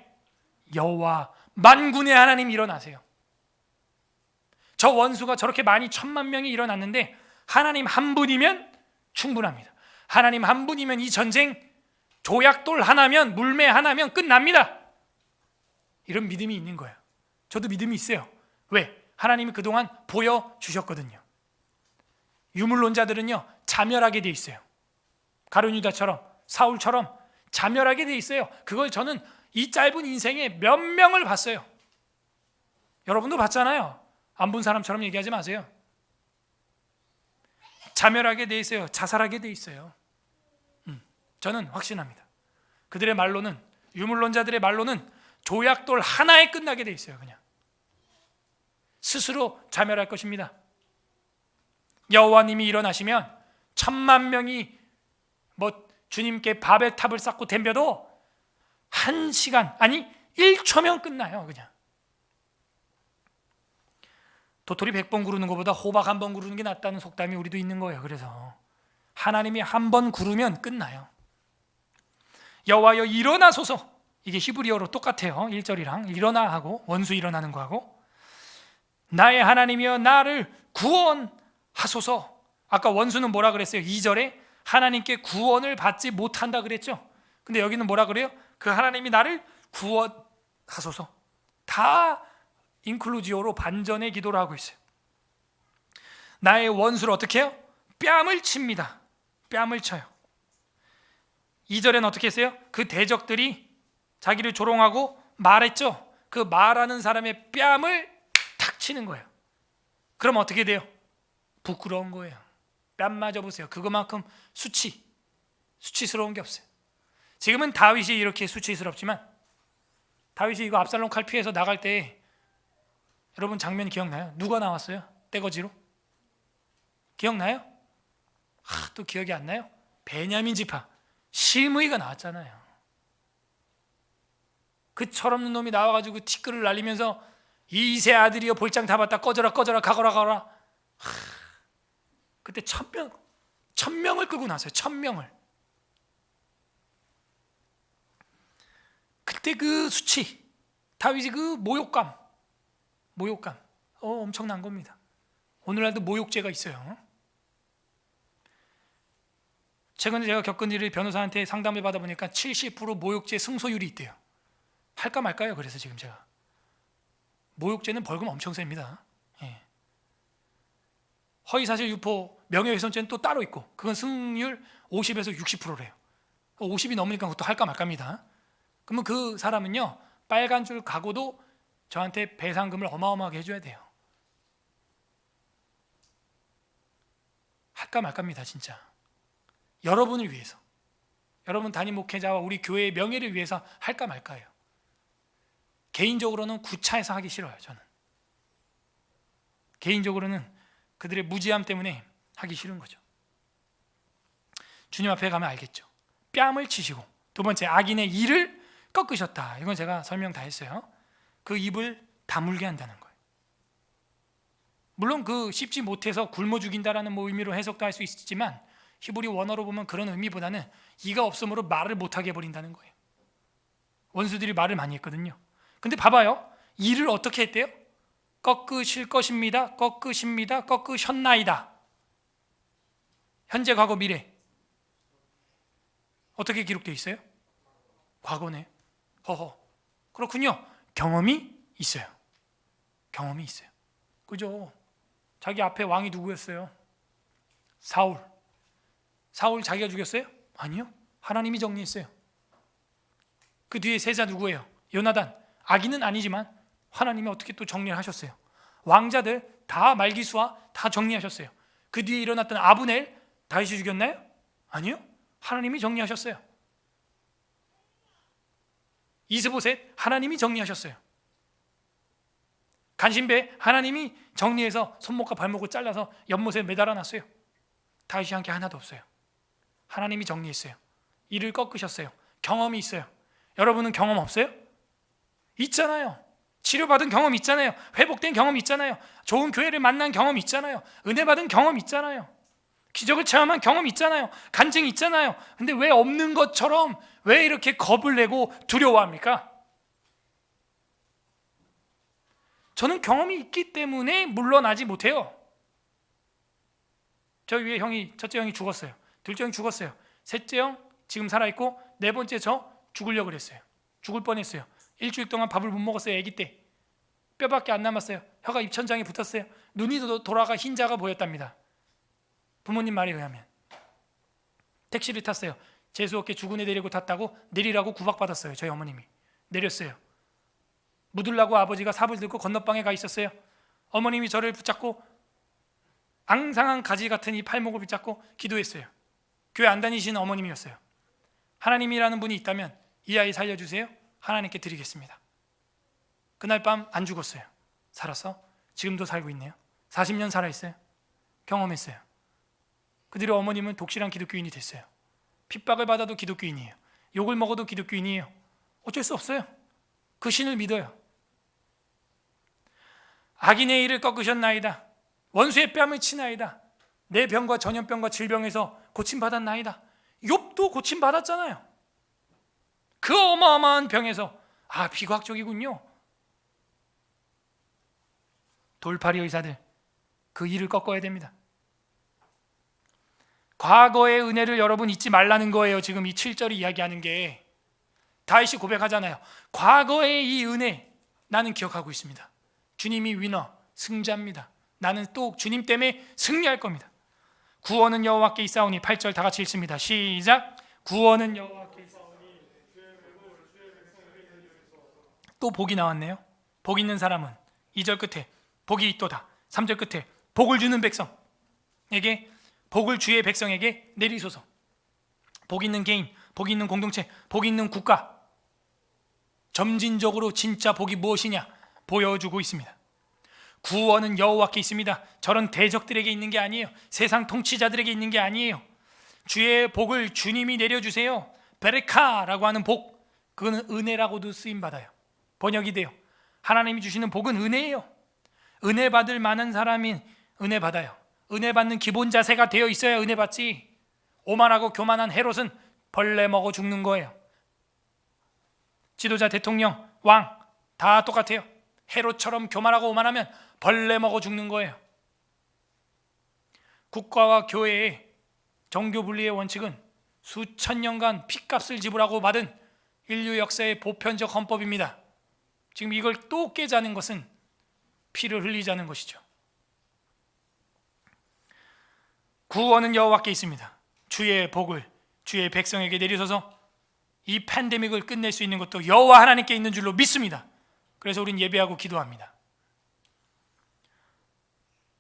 여호와 만군의 하나님 일어나세요. 저 원수가 저렇게 많이 1,000만 명이 일어났는데 하나님 한 분이면 충분합니다. 하나님 한 분이면 이 전쟁 조약돌 하나면, 물매 하나면 끝납니다. 이런 믿음이 있는 거예요. 저도 믿음이 있어요. 왜? 하나님이 그동안 보여주셨거든요. 유물론자들은요 자멸하게 돼 있어요. 가룟유다처럼, 사울처럼 자멸하게 돼 있어요. 그걸 저는 이 짧은 인생에 몇 명을 봤어요. 여러분도 봤잖아요. 안 본 사람처럼 얘기하지 마세요. 자멸하게 돼 있어요. 자살하게 돼 있어요. 저는 확신합니다. 그들의 말로는, 유물론자들의 말로는 조약돌 하나에 끝나게 돼 있어요. 그냥 스스로 자멸할 것입니다. 여호와님이 일어나시면 1,000만 명이 주님께 바벨탑을 쌓고 덤벼도 1시간, 아니 1초면 끝나요. 그냥 도토리 100번 구르는 것보다 호박 1번 구르는 게 낫다는 속담이 우리도 있는 거예요. 그래서 하나님이 1번 구르면 끝나요. 여호와여 일어나소서. 이게 히브리어로 똑같아요. 1절이랑 일어나 하고, 원수 일어나는 거하고. 나의 하나님이여 나를 구원하소서. 아까 원수는 뭐라 그랬어요? 2절에 하나님께 구원을 받지 못한다 그랬죠. 근데 여기는 뭐라 그래요? 그 하나님이 나를 구원하소서. 다 인클루지오로 반전의 기도를 하고 있어요. 나의 원수를 어떻게 해요? 뺨을 칩니다. 뺨을 쳐요. 2절에는 어떻게 했어요? 그 대적들이 자기를 조롱하고 말했죠. 그 말하는 사람의 뺨을 탁 치는 거예요. 그럼 어떻게 돼요? 부끄러운 거예요. 뺨 맞아보세요. 그거만큼 수치스러운 게 없어요. 지금은 다윗이 이렇게 수치스럽지만, 다윗이 이거 압살롬 칼 피해서 나갈 때 여러분 장면 기억나요? 누가 나왔어요? 떼거지로? 기억나요? 또 기억이 안 나요? 베냐민 지파 시므이가 나왔잖아요. 그 철없는 놈이 나와가지고 티끌을 날리면서 이세 아들이여 볼장 다 봤다 꺼져라 가거라. 그때 1,000명을 끌고 나왔어요. 1,000명을. 그때 그 수치, 다윗이 그 모욕감 엄청난 겁니다. 오늘날도 모욕죄가 있어요. 최근에 제가 겪은 일을 변호사한테 상담을 받아보니까 70% 모욕죄 승소율이 있대요. 할까 말까요? 그래서 지금 제가 모욕죄는 벌금 엄청 셉니다. 허위사실 유포, 명예훼손죄는 또 따로 있고, 그건 승률 50에서 60%래요. 50이 넘으니까 그것도 할까 말까입니다. 그러면 그 사람은요 빨간 줄 가고도 저한테 배상금을 어마어마하게 해줘야 돼요. 할까 말까입니다. 진짜 여러분을 위해서, 여러분 담임 목회자와 우리 교회의 명예를 위해서 할까 말까예요. 개인적으로는 구차해서 하기 싫어요. 저는 개인적으로는 그들의 무지함 때문에 하기 싫은 거죠. 주님 앞에 가면 알겠죠. 뺨을 치시고, 두 번째 악인의 이를 꺾으셨다. 이건 제가 설명 다 했어요. 그 입을 다물게 한다는 거예요. 물론 그 씹지 못해서 굶어 죽인다라는 의미로 해석도 할 수 있지만, 히브리 원어로 보면 그런 의미보다는 이가 없으므로 말을 못하게 해버린다는 거예요. 원수들이 말을 많이 했거든요. 근데 봐봐요. 이를 어떻게 했대요? 꺾으실 것입니다. 꺾으십니다. 꺾으셨나이다. 현재, 과거, 미래. 어떻게 기록되어 있어요? 과거네. 허허. 그렇군요. 경험이 있어요. 경험이 있어요. 그죠? 자기 앞에 왕이 누구였어요? 사울. 사울 자기가 죽였어요? 아니요. 하나님이 정리했어요. 그 뒤에 세자 누구예요? 요나단. 악인은 아니지만 하나님이 어떻게 또 정리를 하셨어요. 왕자들 다 말기수와 다 정리하셨어요. 그 뒤에 일어났던 아브넬, 다윗이 죽였나요? 아니요. 하나님이 정리하셨어요. 이스보셋, 하나님이 정리하셨어요. 간신배, 하나님이 정리해서 손목과 발목을 잘라서 연못에 매달아 놨어요. 다윗이 한 게 하나도 없어요. 하나님이 정리했어요. 이를 꺾으셨어요. 경험이 있어요. 여러분은 경험 없어요? 있잖아요. 치료받은 경험 있잖아요. 회복된 경험 있잖아요. 좋은 교회를 만난 경험 있잖아요. 은혜 받은 경험 있잖아요. 기적을 체험한 경험 있잖아요. 간증 있잖아요. 근데 왜 없는 것처럼 왜 이렇게 겁을 내고 두려워합니까? 저는 경험이 있기 때문에 물러나지 못해요. 저 위에 첫째 형이 죽었어요. 둘째 형이 죽었어요. 셋째 형 지금 살아있고, 네 번째 저 죽으려고 그랬어요. 죽을 뻔했어요. 일주일 동안 밥을 못 먹었어요. 아기 때 뼈밖에 안 남았어요. 혀가 입천장에 붙었어요. 눈이 돌아가 흰자가 보였답니다. 부모님 말에 의하면. 택시를 탔어요. 재수없게 죽은 애 데리고 탔다고 내리라고 구박받았어요. 저희 어머님이. 내렸어요. 묻으려고 아버지가 삽을 들고 건너방에 가 있었어요. 어머님이 저를 붙잡고 앙상한 가지 같은 이 팔목을 붙잡고 기도했어요. 교회 안 다니시는 어머님이었어요. 하나님이라는 분이 있다면 이 아이 살려주세요. 하나님께 드리겠습니다. 그날 밤 안 죽었어요. 살아서 지금도 살고 있네요. 40년 살아있어요. 경험했어요. 그 뒤로 어머님은 독실한 기독교인이 됐어요. 핍박을 받아도 기독교인이에요. 욕을 먹어도 기독교인이에요. 어쩔 수 없어요. 그 신을 믿어요. 악인의 일을 꺾으셨나이다. 원수의 뺨을 치나이다. 내 병과 전염병과 질병에서 고침받았나이다. 욥도 고침받았잖아요. 그 어마어마한 병에서. 비과학적이군요. 돌팔이 의사들, 그 일을 꺾어야 됩니다. 과거의 은혜를 여러분 잊지 말라는 거예요. 지금 이 7절이 이야기하는 게. 다윗이 고백하잖아요. 과거의 이 은혜 나는 기억하고 있습니다. 주님이 위너, 승자입니다. 나는 또 주님 때문에 승리할 겁니다. 구원은 여호와께 있사오니. 8절 다 같이 읽습니다. 시작. 구원은 여호와께 있사오니. 또 복이 나왔네요. 복 있는 사람은 2절 끝에 복이 있도다. 3절 끝에 복을 주는 백성에게, 복을 주의 백성에게 내리소서. 복 있는 개인, 복 있는 공동체, 복 있는 국가, 점진적으로 진짜 복이 무엇이냐 보여주고 있습니다. 구원은 여호와께 있습니다. 저런 대적들에게 있는 게 아니에요. 세상 통치자들에게 있는 게 아니에요. 주의 복을 주님이 내려주세요. 베레카라고 하는 복, 그거는 은혜라고도 쓰임받아요. 번역이 돼요. 하나님이 주시는 복은 은혜예요. 은혜 받을 만한 사람이 은혜 받아요. 은혜 받는 기본 자세가 되어 있어야 은혜 받지. 오만하고 교만한 헤롯은 벌레 먹어 죽는 거예요. 지도자, 대통령, 왕 다 똑같아요. 헤롯처럼 교만하고 오만하면 벌레 먹어 죽는 거예요. 국가와 교회의 정교 분리의 원칙은 수천 년간 피값을 지불하고 받은 인류 역사의 보편적 헌법입니다. 지금 이걸 또 깨자는 것은 피를 흘리자는 것이죠. 구원은 여호와께 있습니다. 주의 복을 주의 백성에게 내리소서. 이 팬데믹을 끝낼 수 있는 것도 여호와 하나님께 있는 줄로 믿습니다. 그래서 우린 예배하고 기도합니다.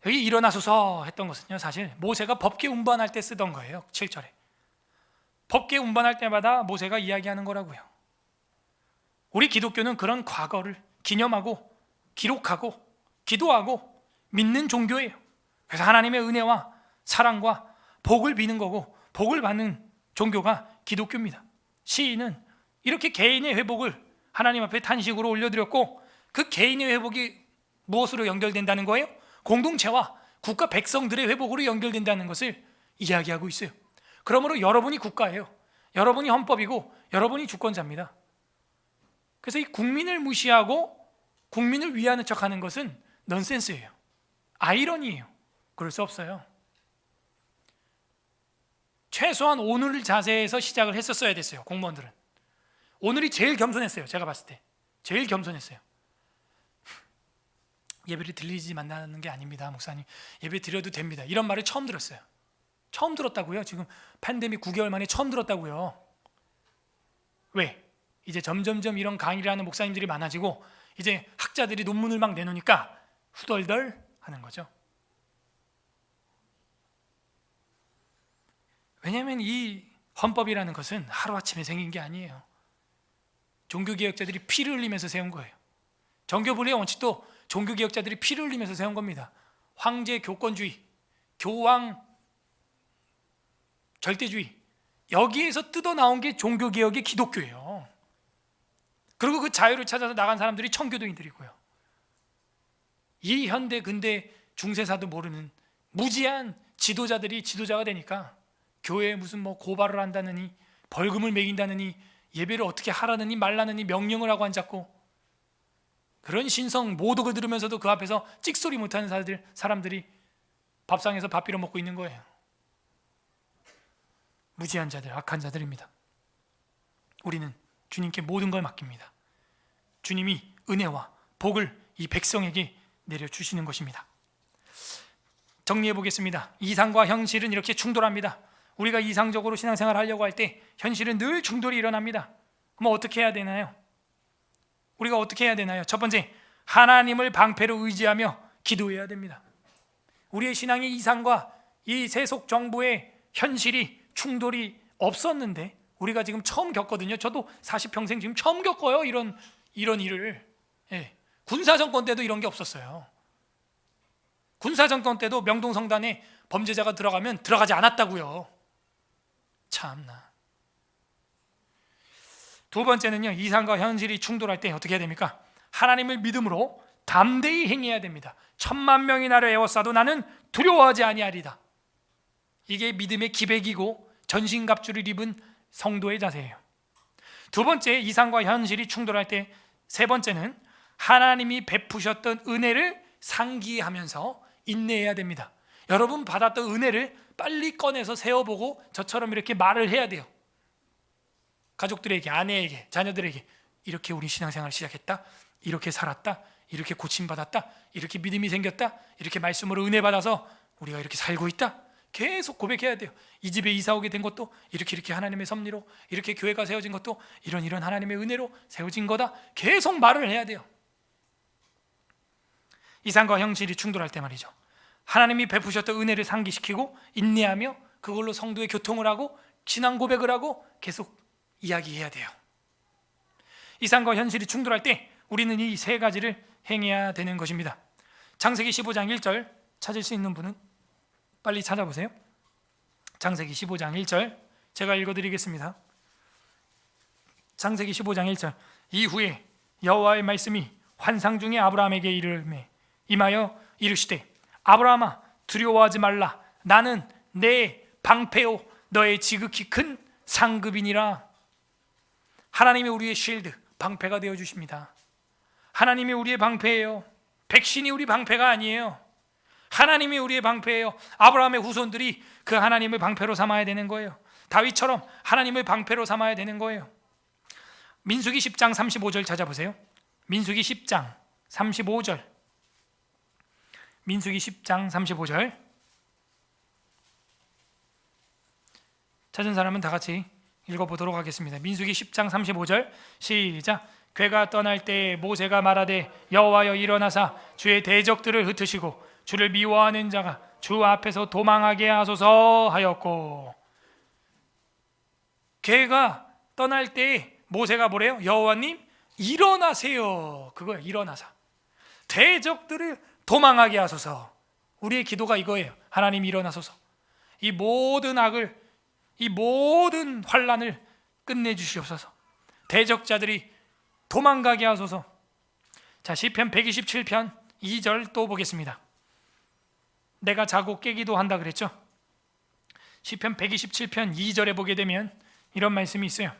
여기 일어나소서 했던 것은요, 사실 모세가 법궤 운반할 때 쓰던 거예요. 7절에 법궤 운반할 때마다 모세가 이야기하는 거라고요. 우리 기독교는 그런 과거를 기념하고 기록하고 기도하고 믿는 종교예요. 그래서 하나님의 은혜와 사랑과 복을 비는 거고, 복을 받는 종교가 기독교입니다. 시인은 이렇게 개인의 회복을 하나님 앞에 탄식으로 올려드렸고, 그 개인의 회복이 무엇으로 연결된다는 거예요? 공동체와 국가 백성들의 회복으로 연결된다는 것을 이야기하고 있어요. 그러므로 여러분이 국가예요. 여러분이 헌법이고 여러분이 주권자입니다. 그래서 이 국민을 무시하고 국민을 위하는 척하는 것은 넌센스예요. 아이러니예요. 그럴 수 없어요. 최소한 오늘 자세에서 시작을 했었어야 됐어요. 공무원들은 오늘이 제일 겸손했어요. 제가 봤을 때 제일 겸손했어요. 예배를 드리지 만나는 게 아닙니다, 목사님. 예배 드려도 됩니다. 이런 말을 처음 들었어요. 처음 들었다고요. 지금 팬데믹 9개월 만에 처음 들었다고요. 왜? 이제 점점점 이런 강의를 하는 목사님들이 많아지고 이제 학자들이 논문을 막 내놓으니까 후덜덜 하는 거죠. 왜냐하면 이 헌법이라는 것은 하루아침에 생긴 게 아니에요. 종교개혁자들이 피를 흘리면서 세운 거예요. 정교분리의 원칙도 종교개혁자들이 피를 흘리면서 세운 겁니다. 황제 교권주의, 교왕 절대주의, 여기에서 뜯어나온 게 종교개혁의 기독교예요. 그리고 그 자유를 찾아서 나간 사람들이 청교도인들이고요. 이 현대 근대 중세사도 모르는 무지한 지도자들이 지도자가 되니까 교회에 무슨 뭐 고발을 한다느니 벌금을 매긴다느니 예배를 어떻게 하라느니 말라느니 명령을 하고 앉았고, 그런 신성 모독을 들으면서도 그 앞에서 찍소리 못하는 사람들이 밥상에서 밥 빌어 먹고 있는 거예요. 무지한 자들, 악한 자들입니다. 우리는 주님께 모든 걸 맡깁니다. 주님이 은혜와 복을 이 백성에게 내려주시는 것입니다. 정리해 보겠습니다. 이상과 현실은 이렇게 충돌합니다. 우리가 이상적으로 신앙생활을 하려고 할 때 현실은 늘 충돌이 일어납니다. 그럼 어떻게 해야 되나요? 우리가 어떻게 해야 되나요? 첫 번째, 하나님을 방패로 의지하며 기도해야 됩니다. 우리의 신앙의 이상과 이 세속 정부의 현실이 충돌이 없었는데 우리가 지금 처음 겪거든요. 저도 40평생 지금 처음 겪어요. 이런 일을. 군사정권 때도 이런 게 없었어요. 군사정권 때도 명동성단에 범죄자가 들어가면 들어가지 않았다고요. 참나. 두 번째는요, 이상과 현실이 충돌할 때 어떻게 해야 됩니까? 하나님을 믿음으로 담대히 행해야 됩니다. 10,000명이 나를 에워싸도 나는 두려워하지 아니하리다. 이게 믿음의 기백이고 전신갑주를 입은 성도의 자세예요. 두 번째, 이상과 현실이 충돌할 때 세 번째는 하나님이 베푸셨던 은혜를 상기하면서 인내해야 됩니다. 여러분 받았던 은혜를 빨리 꺼내서 세워보고 저처럼 이렇게 말을 해야 돼요. 가족들에게, 아내에게, 자녀들에게 이렇게 우리 신앙생활을 시작했다, 이렇게 살았다, 이렇게 고침받았다, 이렇게 믿음이 생겼다, 이렇게 말씀으로 은혜 받아서 우리가 이렇게 살고 있다. 계속 고백해야 돼요. 이 집에 이사 오게 된 것도 이렇게 하나님의 섭리로, 이렇게 교회가 세워진 것도 이런 하나님의 은혜로 세워진 거다. 계속 말을 해야 돼요. 이상과 현실이 충돌할 때 말이죠. 하나님이 베푸셨던 은혜를 상기시키고 인내하며 그걸로 성도의 교통을 하고 신앙 고백을 하고 계속 이야기해야 돼요. 이상과 현실이 충돌할 때 우리는 이 세 가지를 행해야 되는 것입니다. 창세기 15장 1절 찾을 수 있는 분은 빨리 찾아보세요. 창세기 15장 1절 제가 읽어드리겠습니다. 창세기 15장 1절. 이후에 여호와의 말씀이 환상 중에 아브라함에게 이르매 임하여 이르시되 아브라함아 두려워하지 말라. 나는 내 방패요 너의 지극히 큰 상급이니라. 하나님이 우리의 쉴드, 방패가 되어주십니다. 하나님이 우리의 방패예요. 백신이 우리 방패가 아니에요. 하나님이 우리의 방패예요. 아브라함의 후손들이 그 하나님을 방패로 삼아야 되는 거예요. 다윗처럼 하나님을 방패로 삼아야 되는 거예요. 민수기 10장 35절 찾아보세요. 민수기 10장 35절. 민수기 10장 35절. 찾은 사람은 다 같이 읽어보도록 하겠습니다. 민수기 10장 35절 시작. 괴가 떠날 때 모세가 말하되 여호와여 일어나사 주의 대적들을 흩으시고 주를 미워하는 자가 주 앞에서 도망하게 하소서 하였고, 괴가 떠날 때 모세가 뭐래요? 여호와님 일어나세요. 그거예요. 일어나사 대적들을 도망하게 하소서. 우리의 기도가 이거예요. 하나님 일어나소서. 이 모든 악을, 이 모든 환난을 끝내주시옵소서. 대적자들이 도망가게 하소서. 자, 시편 127편 2절 또 보겠습니다. 내가 자고 깨기도 한다 그랬죠. 시편 127편 2절에 보게 되면 이런 말씀이 있어요.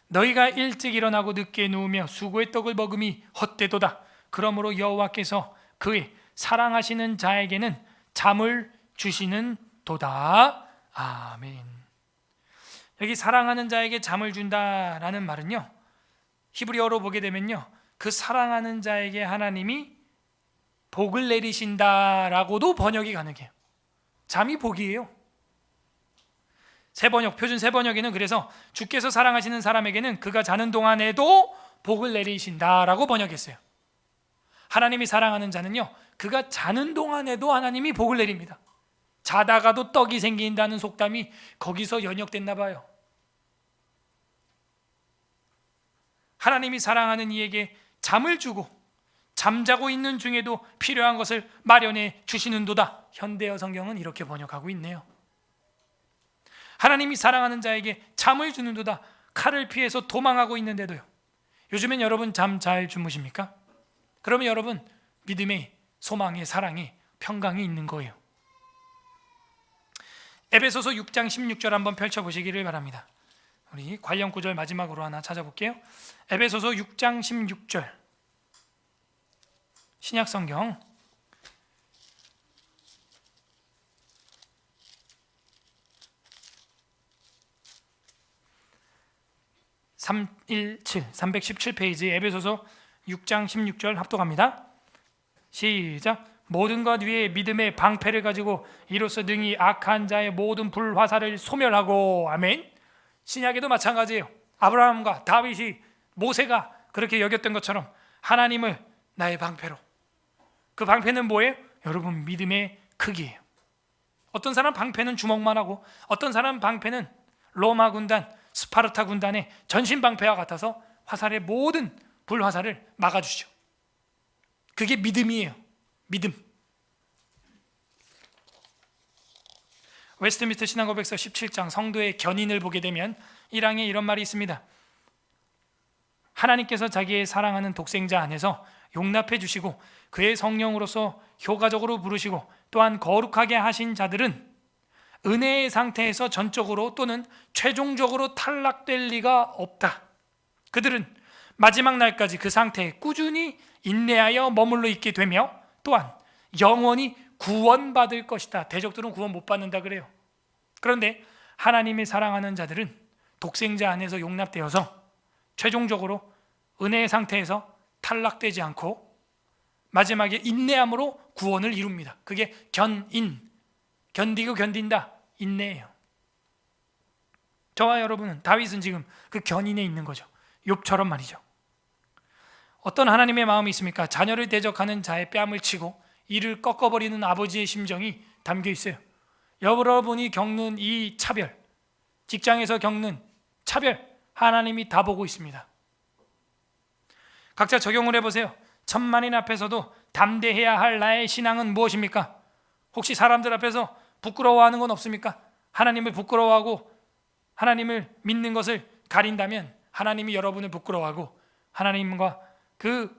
너희가 일찍 일어나고 늦게 누우며 수고의 떡을 먹음이 헛되도다. 그러므로 여호와께서 그의 사랑하시는 자에게는 잠을 주시는 도다. 아멘. 여기 사랑하는 자에게 잠을 준다라는 말은요, 히브리어로 보게 되면요, 그 사랑하는 자에게 하나님이 복을 내리신다라고도 번역이 가능해요. 잠이 복이에요. 새번역, 표준 새번역에는 그래서 주께서 사랑하시는 사람에게는 그가 자는 동안에도 복을 내리신다라고 번역했어요. 하나님이 사랑하는 자는요, 그가 자는 동안에도 하나님이 복을 내립니다. 자다가도 떡이 생긴다는 속담이 거기서 연역됐나 봐요. 하나님이 사랑하는 이에게 잠을 주고 잠자고 있는 중에도 필요한 것을 마련해 주시는도다. 현대어 성경은 이렇게 번역하고 있네요. 하나님이 사랑하는 자에게 잠을 주는도다. 칼을 피해서 도망하고 있는데도요. 요즘엔 여러분 잠 잘 주무십니까? 그러면 여러분 믿음의, 소망의, 사랑의 평강이 있는 거예요. 에베소서 6장 16절 한번 펼쳐보시기를 바랍니다. 우리 관련 구절 마지막으로 하나 찾아볼게요. 에베소서 6장 16절 신약성경 317페이지 에베소서 6장 16절 합독합니다. 시작. 모든 것 위에 믿음의 방패를 가지고 이로써 능히 악한 자의 모든 불화살을 소멸하고. 아멘. 신약에도 마찬가지예요. 아브라함과 다윗이, 모세가 그렇게 여겼던 것처럼 하나님을 나의 방패로. 그 방패는 뭐예요? 여러분 믿음의 크기예요. 어떤 사람 방패는 주먹만 하고, 어떤 사람 방패는 로마 군단, 스파르타 군단의 전신 방패와 같아서 화살의 모든 불화살을 막아주죠. 그게 믿음이에요. 믿음. 웨스트민스터 신앙고백서 17장 성도의 견인을 보게 되면 1항에 이런 말이 있습니다. 하나님께서 자기의 사랑하는 독생자 안에서 용납해 주시고 그의 성령으로서 효과적으로 부르시고 또한 거룩하게 하신 자들은 은혜의 상태에서 전적으로 또는 최종적으로 탈락될 리가 없다. 그들은 마지막 날까지 그 상태에 꾸준히 인내하여 머물러 있게 되며 또한 영원히 구원받을 것이다. 대적들은 구원 못 받는다 그래요. 그런데 하나님이 사랑하는 자들은 독생자 안에서 용납되어서 최종적으로 은혜의 상태에서 탈락되지 않고 마지막에 인내함으로 구원을 이룹니다. 그게 견인, 견디고 견딘다, 인내예요. 저와 여러분은, 다윗은 지금 그 견인에 있는 거죠. 욥처럼 말이죠. 어떤 하나님의 마음이 있습니까? 자녀를 대적하는 자의 뺨을 치고 이를 꺾어버리는 아버지의 심정이 담겨 있어요. 여러분이 겪는 이 차별, 직장에서 겪는 차별, 하나님이 다 보고 있습니다. 각자 적용을 해보세요. 천만인 앞에서도 담대해야 할 나의 신앙은 무엇입니까? 혹시 사람들 앞에서 부끄러워하는 건 없습니까? 하나님을 부끄러워하고 하나님을 믿는 것을 가린다면 하나님이 여러분을 부끄러워하고 하나님과 그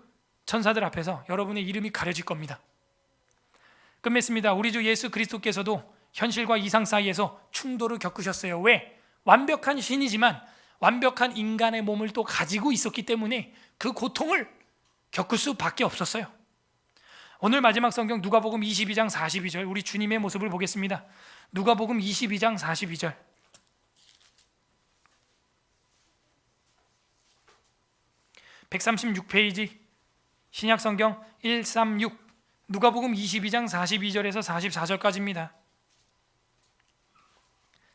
천사들 앞에서 여러분의 이름이 가려질 겁니다. 끝맺습니다. 우리 주 예수 그리스도께서도 현실과 이상 사이에서 충돌을 겪으셨어요. 왜? 완벽한 신이지만 완벽한 인간의 몸을 또 가지고 있었기 때문에 그 고통을 겪을 수밖에 없었어요. 오늘 마지막 성경 누가복음 22장 42절 우리 주님의 모습을 보겠습니다. 누가복음 22장 42절 (136페이지) 신약성경 136 누가복음 22장 42절에서 44절까지입니다.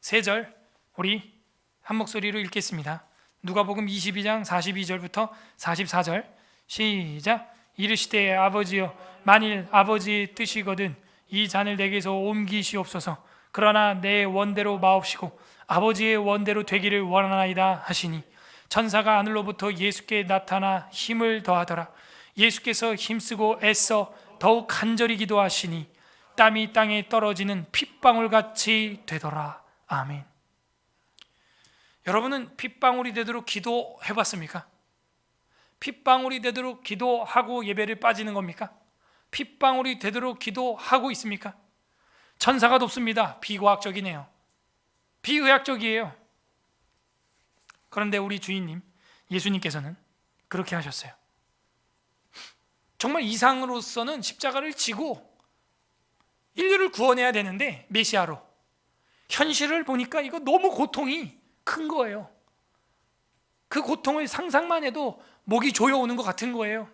세 절 우리 한 목소리로 읽겠습니다. 누가복음 22장 42절부터 44절 시작. 이르시되 아버지여 만일 아버지의 뜻이거든 이 잔을 내게서 옮기시옵소서. 그러나 내 원대로 마옵시고 아버지의 원대로 되기를 원하나이다 하시니 천사가 하늘로부터 예수께 나타나 힘을 더하더라. 예수께서 힘쓰고 애써 더욱 간절히 기도하시니 땀이 땅에 떨어지는 핏방울같이 되더라. 아멘. 여러분은 핏방울이 되도록 기도해봤습니까? 핏방울이 되도록 기도하고 예배를 빠지는 겁니까? 핏방울이 되도록 기도하고 있습니까? 천사가 돕습니다. 비과학적이네요. 비의학적이에요. 그런데 우리 주인님 예수님께서는 그렇게 하셨어요. 정말 이상으로서는 십자가를 지고 인류를 구원해야 되는데 메시아로 현실을 보니까 이거 너무 고통이 큰 거예요. 그 고통을 상상만 해도 목이 조여오는 것 같은 거예요.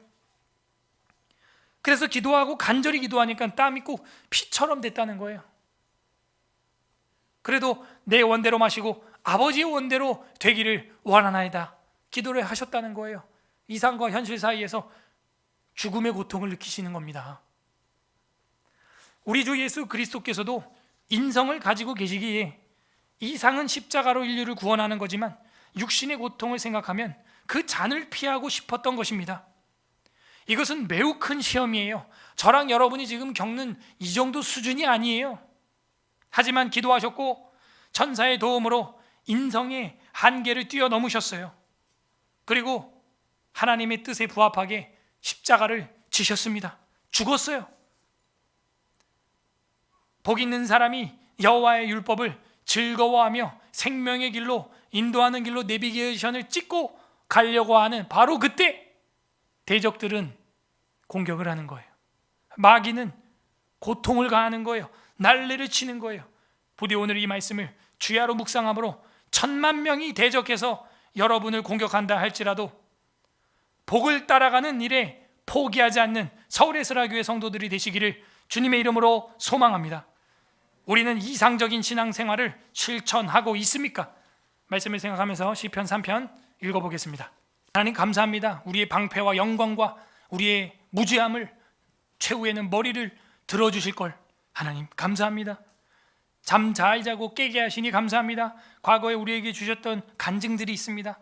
그래서 기도하고 간절히 기도하니까 땀이 꼭 피처럼 됐다는 거예요. 그래도 내 원대로 마시고 아버지의 원대로 되기를 원하나이다 기도를 하셨다는 거예요. 이상과 현실 사이에서 죽음의 고통을 느끼시는 겁니다. 우리 주 예수 그리스도께서도 인성을 가지고 계시기에 이상은 십자가로 인류를 구원하는 거지만 육신의 고통을 생각하면 그 잔을 피하고 싶었던 것입니다. 이것은 매우 큰 시험이에요. 저랑 여러분이 지금 겪는 이 정도 수준이 아니에요. 하지만 기도하셨고 천사의 도움으로 인성의 한계를 뛰어넘으셨어요. 그리고 하나님의 뜻에 부합하게 십자가를 지셨습니다. 죽었어요. 복 있는 사람이 여호와의 율법을 즐거워하며 생명의 길로 인도하는 길로 내비게이션을 찍고 가려고 하는 바로 그때 대적들은 공격을 하는 거예요. 마귀는 고통을 가하는 거예요. 난리를 치는 거예요. 부디 오늘 이 말씀을 주야로 묵상함으로 10,000,000명이 대적해서 여러분을 공격한다 할지라도 복을 따라가는 일에 포기하지 않는 서울의 스라교회 성도들이 되시기를 주님의 이름으로 소망합니다. 우리는 이상적인 신앙생활을 실천하고 있습니까? 말씀을 생각하면서 시편 3편 읽어보겠습니다. 하나님 감사합니다. 우리의 방패와 영광과 우리의 무죄함을 최후에는 머리를 들어주실 걸 하나님 감사합니다. 잠 잘 자고 깨게 하시니 감사합니다. 과거에 우리에게 주셨던 간증들이 있습니다.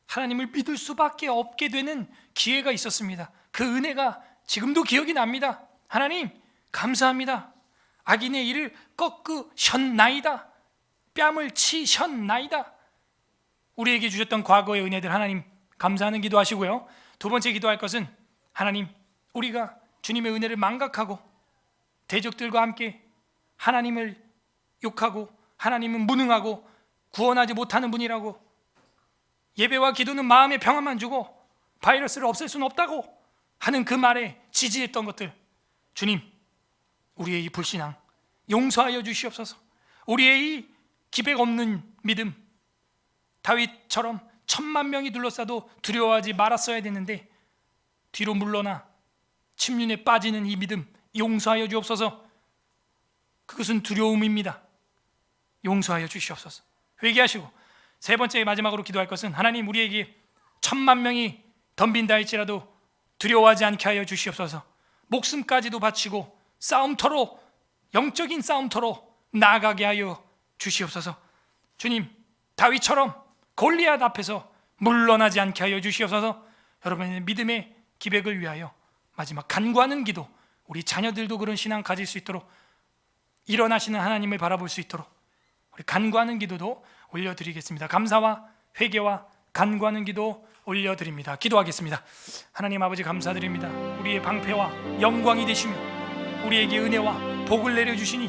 하나님을 믿을 수밖에 없게 되는 기회가 있었습니다. 그 은혜가 지금도 기억이 납니다. 하나님 감사합니다. 악인의 일을 꺾으셨나이다. 뺨을 치셨나이다. 우리에게 주셨던 과거의 은혜들 하나님 감사하는 기도하시고요. 두 번째 기도할 것은 하나님 우리가 주님의 은혜를 망각하고 대적들과 함께 하나님을 욕하고 하나님은 무능하고 구원하지 못하는 분이라고 예배와 기도는 마음의 평안만 주고 바이러스를 없앨 수는 없다고 하는 그 말에 지지했던 것들 주님 우리의 이 불신앙 용서하여 주시옵소서. 우리의 이 기백 없는 믿음 다윗처럼 10,000,000명이 둘러싸도 두려워하지 말았어야 되는데 뒤로 물러나 침륜에 빠지는 이 믿음 용서하여 주옵소서. 그것은 두려움입니다. 용서하여 주시옵소서. 회개하시고 세 번째 마지막으로 기도할 것은 하나님 우리에게 10,000,000명이 덤빈다 할지라도 두려워하지 않게 하여 주시옵소서. 목숨까지도 바치고 싸움터로 영적인 싸움터로 나아가게 하여 주시옵소서. 주님 다윗처럼 골리앗 앞에서 물러나지 않게 하여 주시옵소서. 여러분의 믿음의 기백을 위하여 마지막 간구하는 기도 우리 자녀들도 그런 신앙 가질 수 있도록 일어나시는 하나님을 바라볼 수 있도록 우리 간구하는 기도도 올려드리겠습니다. 감사와 회개와 간구하는 기도 올려드립니다. 기도하겠습니다. 하나님 아버지 감사드립니다. 우리의 방패와 영광이 되시며 우리에게 은혜와 복을 내려주시니